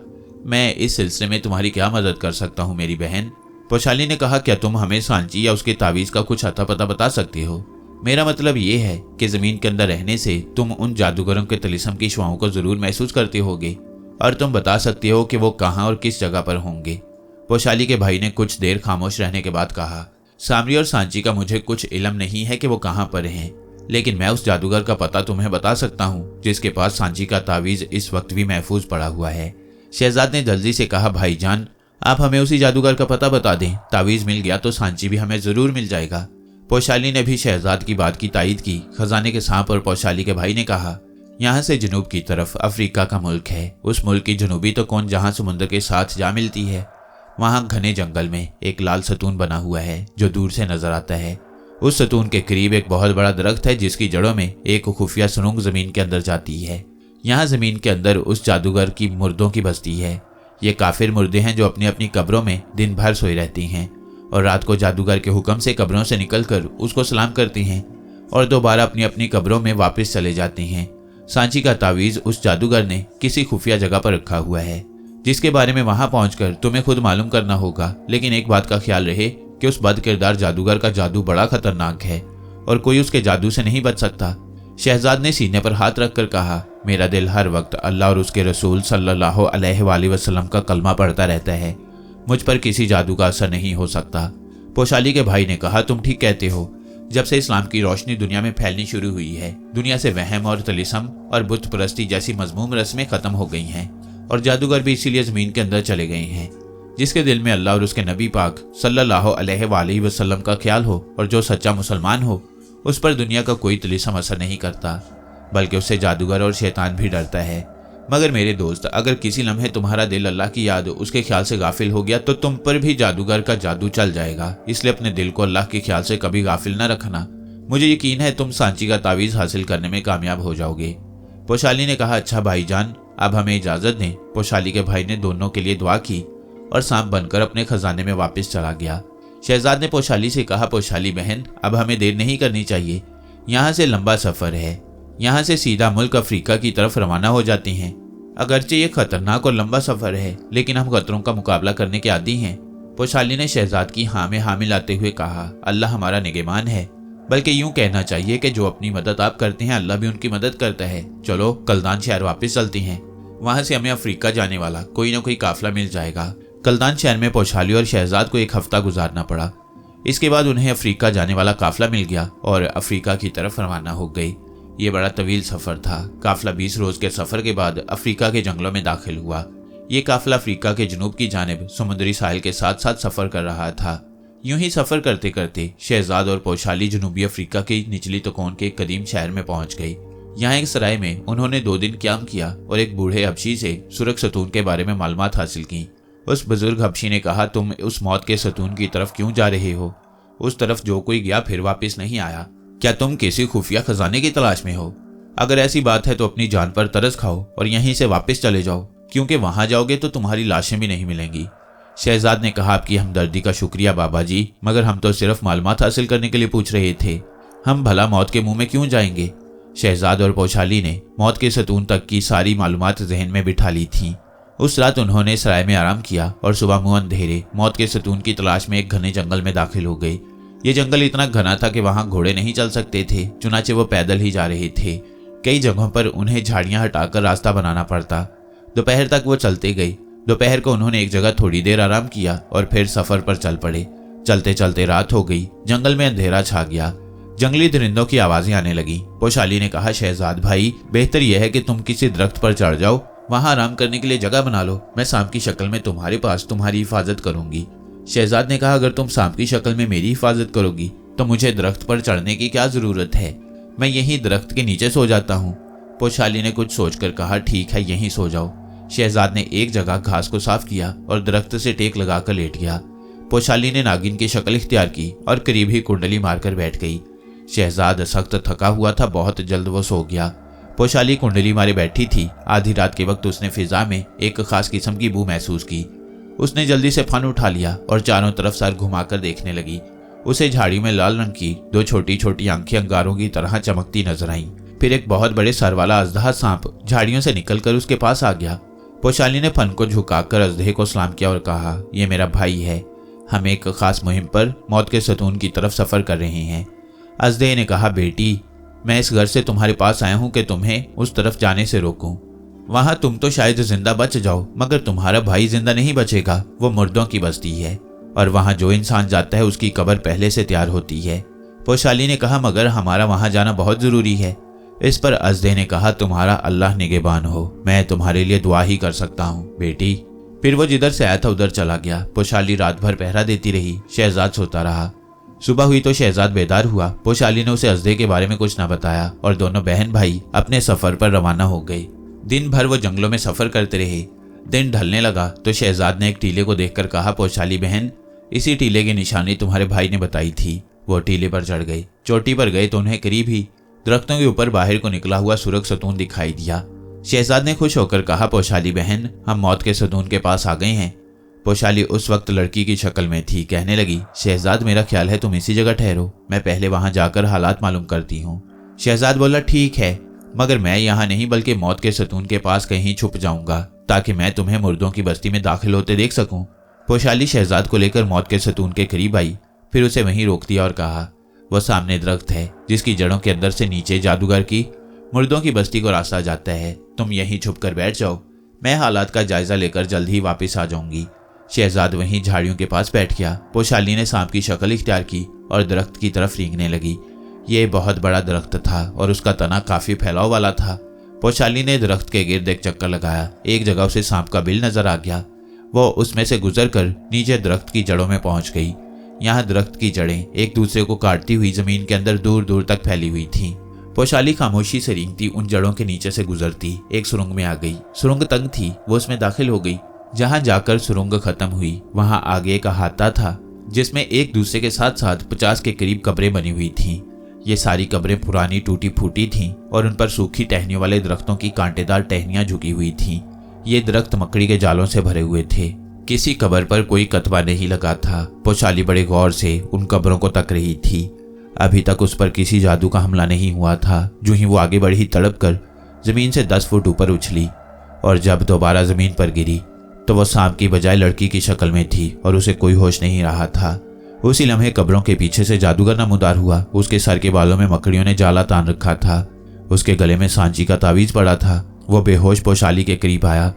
मैं इस सिलसिले में तुम्हारी क्या मदद कर सकता हूँ मेरी बहन? पोशाली ने कहा, क्या तुम हमें सांची या उसके तावीज़ का कुछ अता पता बता सकते हो? मेरा मतलब ये है कि ज़मीन के अंदर रहने से तुम उन जादूगरों के तिलिस्म की शुआओं को ज़रूर महसूस करते होगे और तुम बता सकते हो कि वो कहाँ और किस जगह पर होंगे। पोशाली के भाई ने कुछ देर खामोश रहने के बाद कहा, सामरी और सांची का मुझे कुछ इल्म नहीं है कि वो कहाँ पर हैं, लेकिन मैं उस जादूगर का पता तुम्हें बता सकता हूँ जिसके पास सांची का तावीज़ इस वक्त भी महफूज पड़ा हुआ है। शहजाद ने जल्दी से कहा, भाईजान, आप हमें उसी जादूगर का पता बता दें। तावीज़ मिल गया तो सांची भी हमें ज़रूर मिल जाएगा। पोशाली ने भी शहजाद की बात की तायीद की। खजाने के सांप और पोशाली के भाई ने कहा, यहाँ से जनूब की तरफ अफ्रीका का मुल्क है। उस मुल्क की जनूबी तो कौन जहाँ समुद्र के साथ जा मिलती है। वहाँ घने जंगल में एक लाल सतून बना हुआ है जो दूर से नजर आता है। उस सतून के करीब एक बहुत बड़ा दरख्त है जिसकी जड़ों में एक खुफिया सुरंग जमीन के अंदर जाती है। यहाँ जमीन के अंदर उस जादूगर की मुर्दों की बस्ती है। ये काफिर मुर्दे हैं जो अपनी अपनी कब्रों में दिन भर सोई रहती हैं और रात को जादूगर के हुक्म से कब्रों से निकलकर उसको सलाम करती हैं और दोबारा अपनी अपनी कब्रों में वापस चले जाती हैं। सांची का तावीज़ उस जादूगर ने किसी खुफिया जगह पर रखा हुआ है जिसके बारे में वहां पहुंचकर तुम्हें खुद मालूम करना होगा। लेकिन एक बात का ख्याल रहे कि उस बद किरदार जादूगर का जादू बड़ा खतरनाक है और कोई उसके जादू से नहीं बच सकता। शहजाद ने सीने पर हाथ रखकर कहा, मेरा दिल हर वक्त अल्लाह और उसके रसूल सल्लल्लाहु अलैहि वसल्लम का कलमा पढ़ता रहता है। मुझ पर किसी जादू का असर नहीं हो सकता। पोशाली के भाई ने कहा, तुम ठीक कहते हो। जब से इस्लाम की रोशनी दुनिया में फैलनी शुरू हुई है, दुनिया से वहम और तलिस्म और बुत परस्ती जैसी मजमूम रस्में खत्म हो गई हैं और जादूगर भी इसीलिए जमीन के अंदर चले गए हैं। जिसके दिल में अल्लाह और उसके नबी पाक सल्लल्लाहु अलैहि वसल्लम का ख्याल हो और जो सच्चा मुसलमान हो, उस पर दुनिया का कोई तलिस्म असर नहीं करता, बल्कि उससे जादूगर और शैतान भी डरता है। मगर मेरे दोस्त, अगर किसी लम्हे तुम्हारा दिल अल्लाह की याद उसके ख्याल से गाफिल हो गया तो तुम पर भी जादूगर का जादू चल जाएगा। इसलिए अपने दिल को अल्लाह के ख्याल से कभी गाफिल न रखना। मुझे यकीन है तुम सांची का तावीज़ हासिल करने में कामयाब हो जाओगे। पोशाली ने कहा, अच्छा भाईजान, अब हमें इजाजत दें। पोशाली के भाई ने दोनों के लिए दुआ की और सांप बनकर अपने खजाने में वापस चला गया। शहजाद ने पोशाली से कहा, पोशाली बहन, अब हमें देर नहीं करनी चाहिए। यहाँ से लंबा सफर है। यहाँ से सीधा मुल्क अफ्रीका की तरफ रवाना हो जाती हैं। अगरचे ये खतरनाक और लंबा सफर है, लेकिन हम खतरों का मुकाबला करने के आदी हैं। पोशाली ने शहजाद की हाँ में हाँ मिलाते हुए कहा, अल्लाह हमारा निगहबान है। बल्कि यूं कहना चाहिए कि जो अपनी मदद आप करते हैं, अल्लाह भी उनकी मदद करता है। चलो कल्दान शहर वापस चलती हैं। वहां से हमें अफ्रीका जाने वाला कोई ना कोई काफिला मिल जाएगा। कल्दान शहर में पोशाली और शहजाद को एक हफ्ता गुजारना पड़ा। इसके बाद उन्हें अफ्रीका जाने वाला काफिला मिल गया और अफ्रीका की तरफ रवाना हो गई। ये बड़ा तवील सफर था। काफिला 20 रोज के सफर के बाद अफ्रीका के जंगलों में दाखिल हुआ। ये काफिला अफ्रीका के जनूब की जानिब समुद्री साहिल के साथ साथ सफर कर रहा था। यूं ही सफर करते करते शहजाद और पोशाली जनूबी अफ्रीका की निचली तकोन के एक कदीम शहर में पहुंच गई। यहाँ एक सराय में उन्होंने 2 दिन क्याम किया और एक बूढ़े हबशी से सुरख सतून के बारे में मालूमात हासिल की। उस बुजुर्ग हबशी ने कहा, तुम उस मौत के सतून की तरफ क्यों जा रहे हो? उस तरफ जो कोई गया फिर वापस नहीं आया। क्या तुम किसी खुफिया खजाने की तलाश में हो? अगर ऐसी बात है तो अपनी जान पर तरस खाओ और यहीं से वापस चले जाओ, क्योंकि वहां जाओगे तो तुम्हारी लाशें भी नहीं मिलेंगी। शहजाद ने कहा, आपकी हमदर्दी का शुक्रिया बाबा जी, मगर हम तो सिर्फ मालूमात हासिल करने के लिए पूछ रहे थे। हम भला मौत के मुंह में क्यों जाएंगे? शहजाद और पोशाली ने मौत के सतून तक की सारी मालूमात जहन में बिठा ली थी। उस रात उन्होंने सराय में आराम किया और सुबह मुंह अंधेरे मौत के सतून की तलाश में एक घने जंगल में दाखिल हो गए। ये जंगल इतना घना था कि वहां घोड़े नहीं चल सकते थे, चुनाचे वो पैदल ही जा रहे थे। कई जगहों पर उन्हें झाड़ियां हटाकर रास्ता बनाना पड़ता। दोपहर तक वो चलते गए। दोपहर को उन्होंने एक जगह थोड़ी देर आराम किया और फिर सफर पर चल पड़े। चलते चलते रात हो गई। जंगल में अंधेरा छा गया। जंगली दरिंदों की आवाजें आने लगी। पोशाली ने कहा, शहजाद भाई, बेहतर यह है कि तुम किसी दरख्त पर चढ़ जाओ, वहां आराम करने के लिए जगह बना लो। मैं सांप की शक्ल में तुम्हारे पास तुम्हारी हिफाजत करूंगी। शहजाद ने कहा, अगर तुम सांप की शक्ल में मेरी हिफाजत करोगी तो मुझे दरख्त पर चढ़ने की क्या जरूरत है? मैं यहीं दरख्त के नीचे सो जाता हूँ। पोशाली ने कुछ सोचकर कहा, ठीक है, यहीं सो जाओ। शहजाद ने एक जगह घास को साफ किया और दरख्त से टेक लगाकर लेट गया। पोशाली ने नागिन की शक्ल इख्तियार की और करीब ही कुंडली मारकर बैठ गई। शहजाद सख्त थका हुआ था, बहुत जल्द वो सो गया। पोशाली कुंडली मारे बैठी थी। आधी रात के वक्त उसने फिजा में एक खास किस्म की बू महसूस की। उसने जल्दी से फन उठा लिया और चारों तरफ सर घुमाकर देखने लगी। उसे झाड़ियों में लाल रंग की 2 छोटी छोटी आंखें अंगारों की तरह चमकती नजर आईं। फिर एक बहुत बड़े सर वाला अजदहा सांप झाड़ियों से निकलकर उसके पास आ गया। पोशाली ने फन को झुकाकर अजदहे को सलाम किया और कहा, यह मेरा भाई है। हम एक खास मुहिम पर मौत के सतून की तरफ सफर कर रहे हैं। अजदहे ने कहा, बेटी, मैं इस घर से तुम्हारे पास आया हूं कि तुम्हें उस तरफ जाने से रोकूं। वहां तुम तो शायद जिंदा बच जाओ, मगर तुम्हारा भाई जिंदा नहीं बचेगा। वो मुर्दों की बस्ती है और वहां जो इंसान जाता है उसकी कब्र पहले से तैयार होती है। पोशाली ने कहा, मगर हमारा वहां जाना बहुत जरूरी है। इस पर अजदे ने कहा, तुम्हारा अल्लाह निगहबान हो, मैं तुम्हारे लिए दुआ ही कर सकता हूँ बेटी। फिर वो जिधर से आया था उधर चला गया। पोशाली रात भर पहरा देती रही। शहजाद सोता रहा। सुबह हुई तो शहजाद बेदार हुआ। पोशाली ने उसे अजदे के बारे में कुछ न बताया और दोनों बहन भाई अपने सफर पर रवाना हो गए। दिन भर वो जंगलों में सफर करते रहे। दिन ढलने लगा तो शहजाद ने एक टीले को देखकर कहा, पोशाली बहन, इसी टीले की निशानी तुम्हारे भाई ने बताई थी। वो टीले पर चढ़ गए। चोटी पर गए तो उन्हें करीब ही दरख्तों के ऊपर बाहर को निकला हुआ सुरख सतून दिखाई दिया। शहजाद ने खुश होकर कहा, पोशाली बहन, हम मौत के सतून के पास आ गए हैं। पोशाली उस वक्त लड़की की शक्ल में थी। कहने लगी, शहजाद, मेरा ख्याल है तुम इसी जगह ठहरो, मैं पहले वहां जाकर हालात मालूम करती हूँ। शहजाद बोला, ठीक है, मगर मैं यहाँ नहीं बल्कि मौत के सतून के पास कहीं छुप जाऊंगा ताकि मैं तुम्हें मुर्दों की बस्ती में दाखिल होते देख सकूं। पोशाली शहजाद को लेकर मौत के सतून के करीब आई, फिर उसे वहीं रोक दिया और कहा, वह सामने दरख्त है जिसकी जड़ों के अंदर से नीचे जादूगर की मुर्दों की बस्ती को रास्ता जाता है। तुम यहीं छुप कर बैठ जाओ, मैं हालात का जायजा लेकर जल्द ही वापस आ जाऊंगी। शहजाद वहीं झाड़ियों के पास बैठ गया। पोशाली ने सांप की शक्ल इख्तियार की और दरख्त की तरफ रेंगने लगी। ये बहुत बड़ा दरख्त था और उसका तना काफी फैलाव वाला था। पोशाली ने दरख्त के गिर्द एक चक्कर लगाया। एक जगह उसे सांप का बिल नजर आ गया। वो उसमें से गुजरकर नीचे दरख्त की जड़ों में पहुंच गई। यहाँ दरख्त की जड़ें एक दूसरे को काटती हुई जमीन के अंदर दूर दूर तक फैली हुई थीं। पोशाली खामोशी से रेंगती उन जड़ों के नीचे से गुजरती एक सुरंग में आ गई। सुरंग तंग थी, वो उसमें दाखिल हो गई। जहां जाकर सुरंग खत्म हुई वहां आगे एक अहाता था जिसमें एक दूसरे के साथ साथ 50 के करीब कब्रें बनी हुई थीं। ये सारी कब्रें पुरानी टूटी फूटी थीं और उन पर सूखी टहनियों वाले दरख्तों की कांटेदार टहनियां झुकी हुई थीं। ये दरख्त मकड़ी के जालों से भरे हुए थे। किसी कब्र पर कोई कतबा नहीं लगा था। पोशाली बड़े गौर से उन कब्रों को तक रही थी। अभी तक उस पर किसी जादू का हमला नहीं हुआ था। जो ही वो आगे बढ़ी, तड़प कर जमीन से 10 फुट ऊपर उछली और जब दोबारा जमीन पर गिरी तो वो सांप की बजाय लड़की की शक्ल में थी और उसे कोई होश नहीं रहा था। उसी लम्हे कब्रों के पीछे से जादूगर नमूदार हुआ। उसके सर के बालों में मकड़ियों ने जाला तान रखा था। उसके गले में सांची का तावीज पड़ा था। वो बेहोश पोशाली के करीब आया,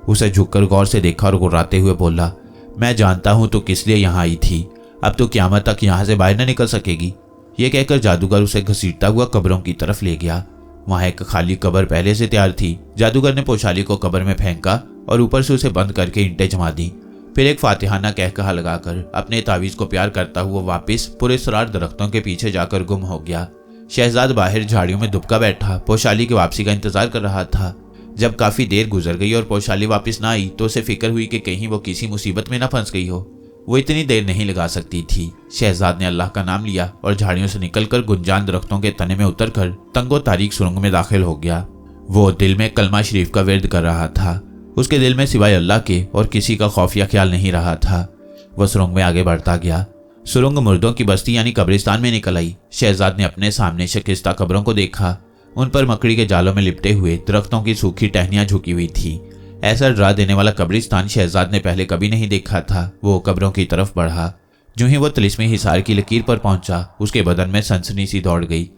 उसे झुककर गौर से देखा और गुर्राते हुए बोला, मैं जानता हूं तो किस लिए यहाँ आई थी। अब तो क़यामत तक यहाँ से बाहर न निकल सकेगी। ये कहकर जादूगर उसे घसीटता हुआ कब्रों की तरफ ले गया। वहां एक खाली कब्र पहले से तैयार थी। जादूगर ने पोशाली को कब्र में फेंका और ऊपर से उसे बंद करके ईंटें जमा दी। फिर एक फातिहाना कहकहा लगाकर अपने तावीज को प्यार करता हुआ वापस पुरस्कार दरख्तों के पीछे जाकर गुम हो गया। शहजाद बाहर झाड़ियों में दुबका बैठा पोशाली की वापसी का इंतजार कर रहा था। जब काफी देर गुजर गई और पोशाली वापस ना आई तो उसे फिक्र हुई कि कहीं वो किसी मुसीबत में ना फंस गई हो। वो इतनी देर नहीं लगा सकती थी। शहजाद ने अल्लाह का नाम लिया और झाड़ियों से निकलकर गुंजान दरख्तों के तने में उतरकर तंगो तारीक सुरंग में दाखिल हो गया। वो दिल में कलमा शरीफ का विर्द कर रहा था। उसके दिल में सिवाय अल्लाह के और किसी का खौफ या ख्याल नहीं रहा था। वह सुरंग में आगे बढ़ता गया। सुरंग मुर्दों की बस्ती यानी कब्रिस्तान में निकल आई। शहजाद ने अपने सामने शिकस्ता कब्रों को देखा। उन पर मकड़ी के जालों में लिपटे हुए दरख्तों की सूखी टहनियां झुकी हुई थी। ऐसा डरा देने वाला कब्रिस्तान शहजाद ने पहले कभी नहीं देखा था। वो कब्रों की तरफ बढ़ा। जो ही वो तिलिस्मी हिसार की लकीर पर पहुंचा, उसके बदन में सनसनी सी दौड़ गई।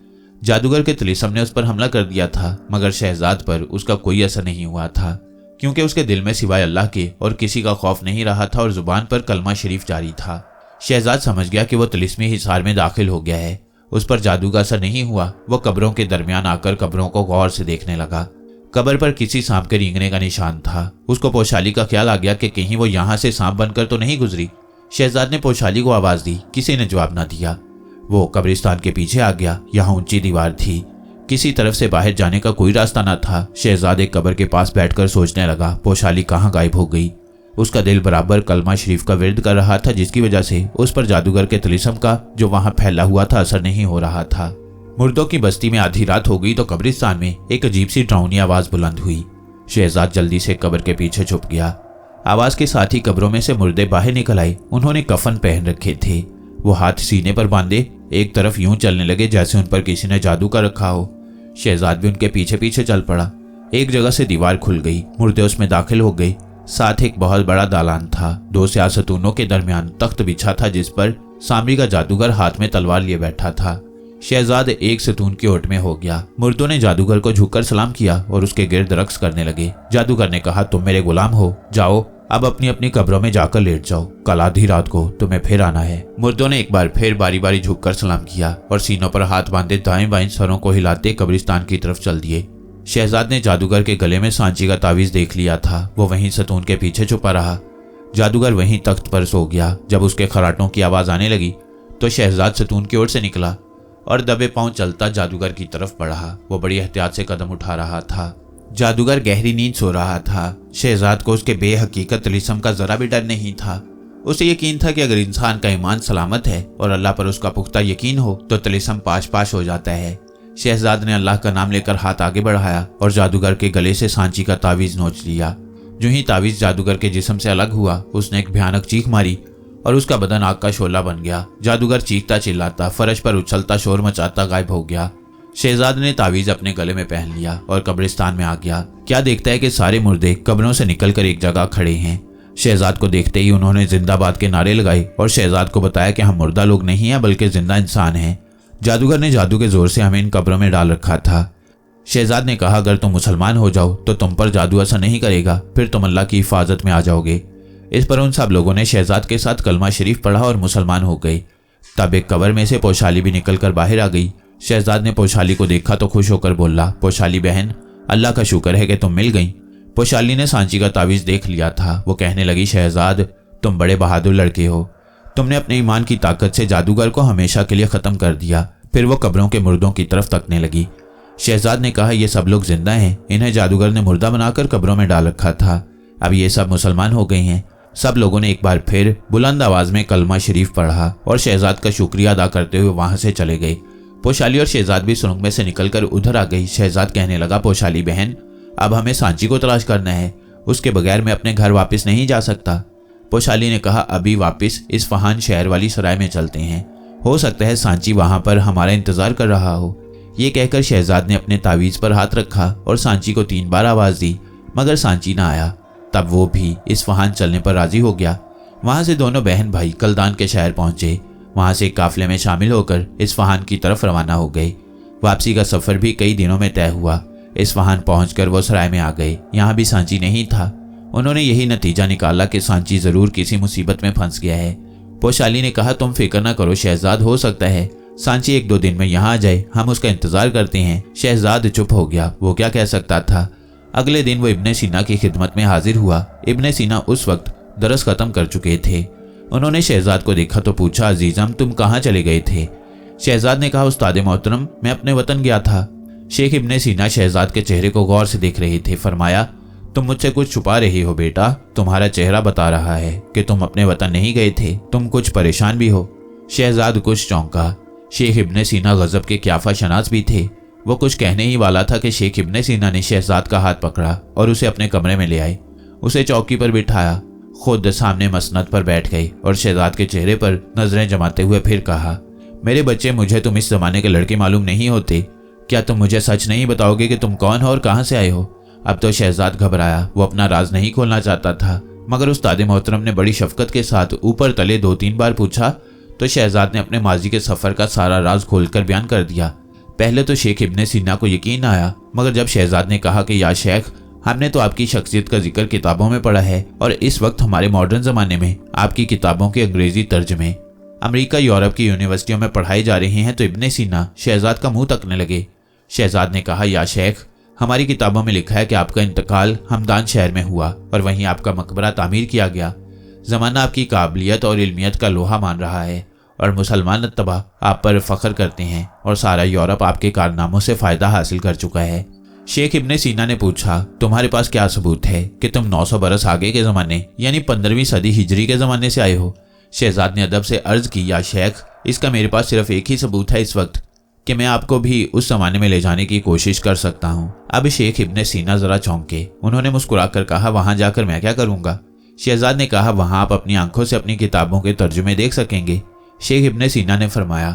जादूगर के तिलिस्म ने उस पर हमला कर दिया था, मगर शहजाद पर उसका कोई असर नहीं हुआ था, क्योंकि उसके दिल में सिवाय अल्लाह के और किसी का खौफ नहीं रहा था और जुबान पर कलमा शरीफ जारी था। शहजाद समझ गया कि वो तिलिस्मी हिसार में दाखिल हो गया है। उस पर जादू का असर नहीं हुआ। वो कब्रों के दरमियान आकर कब्रों को गौर से देखने लगा। कब्र पर किसी सांप के रेंगने का निशान था। उसको पोशाली का ख्याल आ गया कि कहीं वो यहाँ से सांप बनकर तो नहीं गुजरी। शहजाद ने पोशाली को आवाज दी, किसी ने जवाब न दिया। वो कब्रिस्तान के पीछे आ गया। यहाँ ऊंची दीवार थी, किसी तरफ से बाहर जाने का कोई रास्ता न था। शहजाद एक कब्र के पास बैठकर सोचने लगा, पोशाली कहाँ गायब हो गई। उसका दिल बराबर कलमा शरीफ का विर्द कर रहा था, जिसकी वजह से उस पर जादूगर के तिलिस्म का जो वहां फैला हुआ था असर नहीं हो रहा था। मुर्दों की बस्ती में आधी रात हो गई तो कब्रिस्तान में एक अजीब सी डरावनी आवाज बुलंद हुई। शहजाद जल्दी से कब्र के पीछे छुप गया। आवाज के साथ ही कब्रों में से मुर्दे बाहर निकल आए। उन्होंने कफन पहन रखे थे। वो हाथ सीने पर बांधे एक तरफ यूं चलने लगे जैसे उन पर किसी ने जादू कर रखा हो। शहजाद भी उनके पीछे पीछे चल पड़ा। एक जगह से दीवार खुल गई। मुर्दे उसमें दाखिल हो गए। साथ एक बहुत बड़ा दालान था। 2 से 8 सतूनों के दरमियान तख्त बिछा था, जिस पर सामरी का जादूगर हाथ में तलवार लिए बैठा था। शहजाद एक सतून की ओट में हो गया। मुर्दों ने जादूगर को झुककर सलाम किया और उसके गिर्द रक्स करने लगे। जादूगर ने कहा, तुम मेरे गुलाम हो, जाओ अब अपनी अपनी कब्रों में जाकर लेट जाओ। कल आधी रात को तुम्हें फिर आना है। मुर्दों ने एक बार फिर बारी बारी झुककर सलाम किया और सीनों पर हाथ बांधे दाएं बाएं सरों को हिलाते कब्रिस्तान की तरफ चल दिए। शहजाद ने जादूगर के गले में सांची का तावीज देख लिया था। वो वहीं सतून के पीछे छुपा रहा। जादूगर वहीं तख्त पर सो गया। जब उसके खराटों की आवाज आने लगी तो शहजाद सतून की ओर से निकला और दबे पांव चलता जादूगर की तरफ बढ़ा। वो बड़ी एहतियात से कदम उठा रहा था। जादूगर गहरी नींद सो रहा था। शहजाद को उसके बेहकीकत तिलिस्म का जरा भी डर नहीं था। उसे यकीन था कि अगर इंसान का ईमान सलामत है और अल्लाह पर उसका पुख्ता यकीन हो तो तिलिस्म पाश पाश हो जाता है। शहजाद ने अल्लाह का नाम लेकर हाथ आगे बढ़ाया और जादूगर के गले से सांची का तावीज नोच लिया। जो ही तावीज जादूगर के जिस्म से अलग हुआ, उसने एक भयानक चीख मारी और उसका बदन आग का शोला बन गया। जादूगर चीखता चिल्लाता फर्श पर उछलता शोर मचाता गायब हो गया। शहजाद ने तावीज अपने गले में पहन लिया और कब्रिस्तान में आ गया। क्या देखता है कि सारे मुर्दे कब्रों से निकलकर एक जगह खड़े हैं। शहजाद को देखते ही उन्होंने जिंदाबाद के नारे लगाए और शहजाद को बताया कि हम मुर्दा लोग नहीं हैं बल्कि जिंदा इंसान हैं। जादूगर ने जादू के जोर से हमें इन कब्रों में डाल रखा था। शहजाद ने कहा, अगर तुम मुसलमान हो जाओ तो तुम पर जादू असर नहीं करेगा, फिर तुम अल्लाह की हिफाजत में आ जाओगे। इस पर उन सब लोगों ने शहजाद के साथ कलमा शरीफ पढ़ा और मुसलमान हो गए। तब एक कब्र में से पोशाली भी निकलकर बाहर आ गई। शहजाद ने पोशाली को देखा तो खुश होकर बोला, पोशाली बहन, अल्लाह का शुक्र है कि तुम मिल गई। पोशाली ने सांची का तावीज देख लिया था। वो कहने लगी, शहजाद, तुम बड़े बहादुर लड़के हो। तुमने अपने ईमान की ताकत से जादूगर को हमेशा के लिए खत्म कर दिया। फिर वो कब्रों के मुर्दों की तरफ तकने लगी। शहजाद ने कहा, ये सब लोग जिंदा हैं, इन्हें जादूगर ने मुर्दा बनाकर कब्रों में डाल रखा था। अब ये सब मुसलमान हो गए हैं। सब लोगों ने एक बार फिर बुलंद आवाज में कलमा शरीफ पढ़ा और शहजाद का शुक्रिया अदा करते हुए वहां से चले गए। पोशाली और शहजाद भी सुरंग में से निकलकर उधर आ गई। शहजाद कहने लगा, पोशाली बहन, अब हमें सांची को तलाश करना है, उसके बगैर मैं अपने घर वापस नहीं जा सकता। पोशाली ने कहा, अभी वापस इस्फहान शहर वाली सराय में चलते हैं, हो सकता है सांची वहां पर हमारा इंतजार कर रहा हो। ये कहकर शहजाद ने अपने तावीज पर हाथ रखा और सांची को 3 बार आवाज दी, मगर सांची ना आया। तब वो भी इस्फहान चलने पर राजी हो गया। वहां से दोनों बहन भाई कलदान के शहर पहुंचे। वहां से एक काफले में शामिल होकर इस्फहान की तरफ रवाना हो गए। वापसी का सफर भी कई दिनों में तय हुआ। इस्फहान पहुंचकर वो सराय में आ गए। यहाँ भी सांची नहीं था। उन्होंने यही नतीजा निकाला कि सांची जरूर किसी मुसीबत में फंस गया है। पोशाली ने कहा, तुम फिक्र न करो शहजाद, हो सकता है सांची 1-2 दिन में यहाँ आ जाए, हम उसका इंतजार करते हैं। शहजाद चुप हो गया। वो क्या कह सकता था। अगले दिन वो इब्ने सीना की खिदमत में हाजिर हुआ। इब्ने सीना उस वक्त दरस खत्म कर चुके थे। उन्होंने शहजाद को देखा तो पूछा, अजीजम, तुम कहाँ चले गए थे। शहजाद ने कहा, उस्ताद मोहतरम, मैं अपने वतन गया था। शेख इब्ने सीना शहजाद के चेहरे को गौर से देख रहे थे। फरमाया, तुम मुझसे कुछ छुपा रही हो बेटा, तुम्हारा चेहरा बता रहा है कि तुम अपने वतन नहीं गए थे, तुम कुछ परेशान भी हो। शहजाद कुछ चौंका। शेख इब्ने सीना गजब के क्याफा शनास भी थे। वो कुछ कहने ही वाला था कि शेख इब्ने सीना ने शहजाद का हाथ पकड़ा और उसे अपने कमरे में ले आए। उसे चौकी पर बिठाया, खुद सामने मसनद पर बैठ गई और शहजाद के चेहरे पर नजरें जमाते हुए फिर कहा, मेरे बच्चे, मुझे तुम इस जमाने के लड़के मालूम नहीं होते। क्या तुम मुझे सच नहीं बताओगे कि तुम कौन हो और कहाँ से आए हो। अब तो शहजाद घबराया। वो अपना राज नहीं खोलना चाहता था, मगर उस्ताद मोहतरम ने बड़ी शफकत के साथ ऊपर तले 2-3 बार पूछा तो शहजाद ने अपने माजी के सफर का सारा राज खोलकर बयान कर दिया। पहले तो शेख इब्ने सीना को यकीन आया, मगर जब शहजाद ने कहा कि या शेख, हमने तो आपकी शख्सियत का जिक्र किताबों में पढ़ा है और इस वक्त हमारे मॉडर्न जमाने में आपकी किताबों के अंग्रेजी तर्जमे अमेरिका यूरोप की यूनिवर्सिटियों में पढ़ाए जा रहे हैं तो इब्ने सीना शहजाद का मुंह तकने लगे। शहजाद ने कहा, या शेख, हमारी किताबों में लिखा है कि आपका इंतकाल हमदान शहर में हुआ और वहीं आपका मकबरा तामीर किया गया। जमाना आपकी काबिलियत और इल्मियत का लोहा मान रहा है और मुसलमान तबा आप पर फख्र करते हैं और सारा यूरोप आपके कारनामों से फ़ायदा हासिल कर चुका है। शेख इब्ने सीना ने पूछा, तुम्हारे पास क्या सबूत है कि तुम 900 बरस आगे के ज़माने यानी 15वीं सदी हिजरी के ज़माने से आए हो। शहजाद ने अदब से अर्ज की, या शेख, इसका मेरे पास सिर्फ एक ही सबूत है इस वक्त कि मैं आपको भी उस ज़माने में ले जाने की कोशिश कर सकता हूँ। अब शेख इब्ने सीना ज़रा चौंके। उन्होंने मुस्कुराकर कहा, वहाँ जाकर मैं क्या करूँगा। शहजाद ने कहा, वहाँ आप अपनी आंखों से अपनी किताबों के तर्जुमे देख सकेंगे। शेख इब्ने सीना ने फरमाया,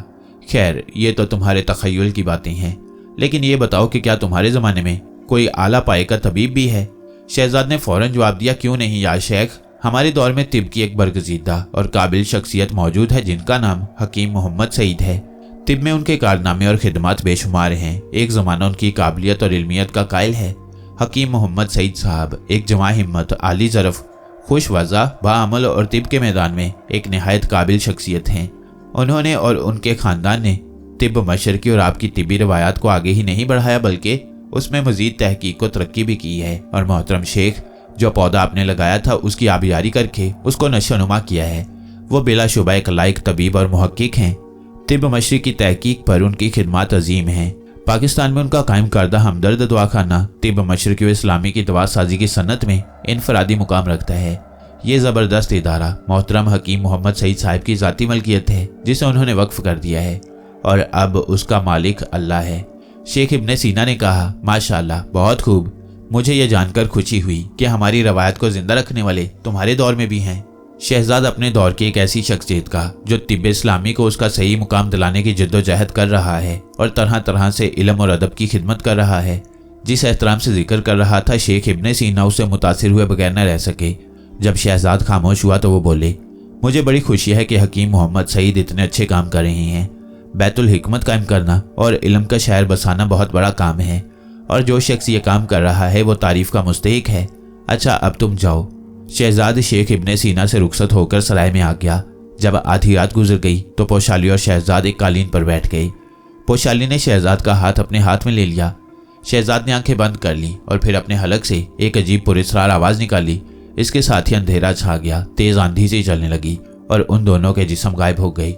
खैर, ये तो तुम्हारे तखय्युल की बातें हैं, लेकिन ये बताओ कि क्या तुम्हारे ज़माने में कोई आला पाए का तबीब भी है। शहजाद ने फौरन जवाब दिया, क्यों नहीं या शेख, हमारे दौर में तिब की एक बरगजीदा और काबिल शख्सियत मौजूद है जिनका नाम हकीम मोहम्मद सईद है। तिब में उनके कारनामे और खिदमात बेशुमार हैं। एक ज़माना उनकी काबिलियत और इल्मियत का कायल है। हकीम मोहम्मद सईद साहब एक जमा हिम्मत, आली ज़रफ़, खुश वज़ा, बाअमल और तिब के मैदान में एक नहायत काबिल शख्सियत हैं। उन्होंने और उनके ख़ानदान ने तिब मशरकी और आपकी तिबी रवायात को आगे ही नहीं बढ़ाया बल्कि उसमें मज़ीद तहकीक को तरक्की भी की है। और मोहतरम शेख, जो पौधा आपने लगाया था उसकी आबियारी करके उसको नशोनुमा किया है। वो बिलाशुबा एक लायक तबीब और मुहक्किक हैं। तिब मशरिक की तहकीक पर उनकी खिदमत अजीम हैं। पाकिस्तान में उनका कायम करदा हमदर्द दवाखाना तिब मशरिक व इस्लामी की दवा साजी की सनत में इनफरादी मुकाम रखता है। ये ज़बरदस्त इदारा मोहतरम हकीम मोहम्मद सईद साहब की ज़ाती मलकियत है, जिसे उन्होंने वक्फ कर दिया है और अब उसका मालिक अल्लाह है। शेख इब्ने सीना ने कहा, माशाअल्लाह, बहुत खूब। मुझे यह जानकर खुशी हुई कि हमारी रवायत को जिंदा रखने वाले तुम्हारे दौर में भी हैं। शहजाद अपने दौर की एक ऐसी शख्सियत का जो तिब्ब इस्लामी को उसका सही मुकाम दिलाने की जद्दोजहद कर रहा है और तरह तरह से इल्म और अदब की खिदमत कर रहा है, जिस एहतराम से जिक्र कर रहा था, शेख इब्ने सीना उससे मुतासिर हुए बगैर न रह सके। जब शहजाद खामोश हुआ तो वो बोले, मुझे बड़ी खुशी है कि हकीम मोहम्मद सईद इतने अच्छे काम कर रहे हैं। बैतुल हिकमत कायम करना और इल्म का शहर बसाना बहुत बड़ा काम है और जो शख्स ये काम कर रहा है वो तारीफ का मुस्तहिक है। अच्छा, अब तुम जाओ। शहजाद शेख इब्ने सीना से रुखसत होकर सराय में आ गया। जब आधी रात गुजर गई तो पोशाली और शहजाद एक कालीन पर बैठ गए। पोशाली ने शहजाद का हाथ अपने हाथ में ले लिया। शहजाद ने आंखें बंद कर ली और फिर अपने हलक से एक अजीब पुरस्कार आवाज़ निकाली। इसके साथ ही अंधेरा छा गया, तेज आंधी से चलने लगी और उन दोनों के जिस्म गायब हो गए।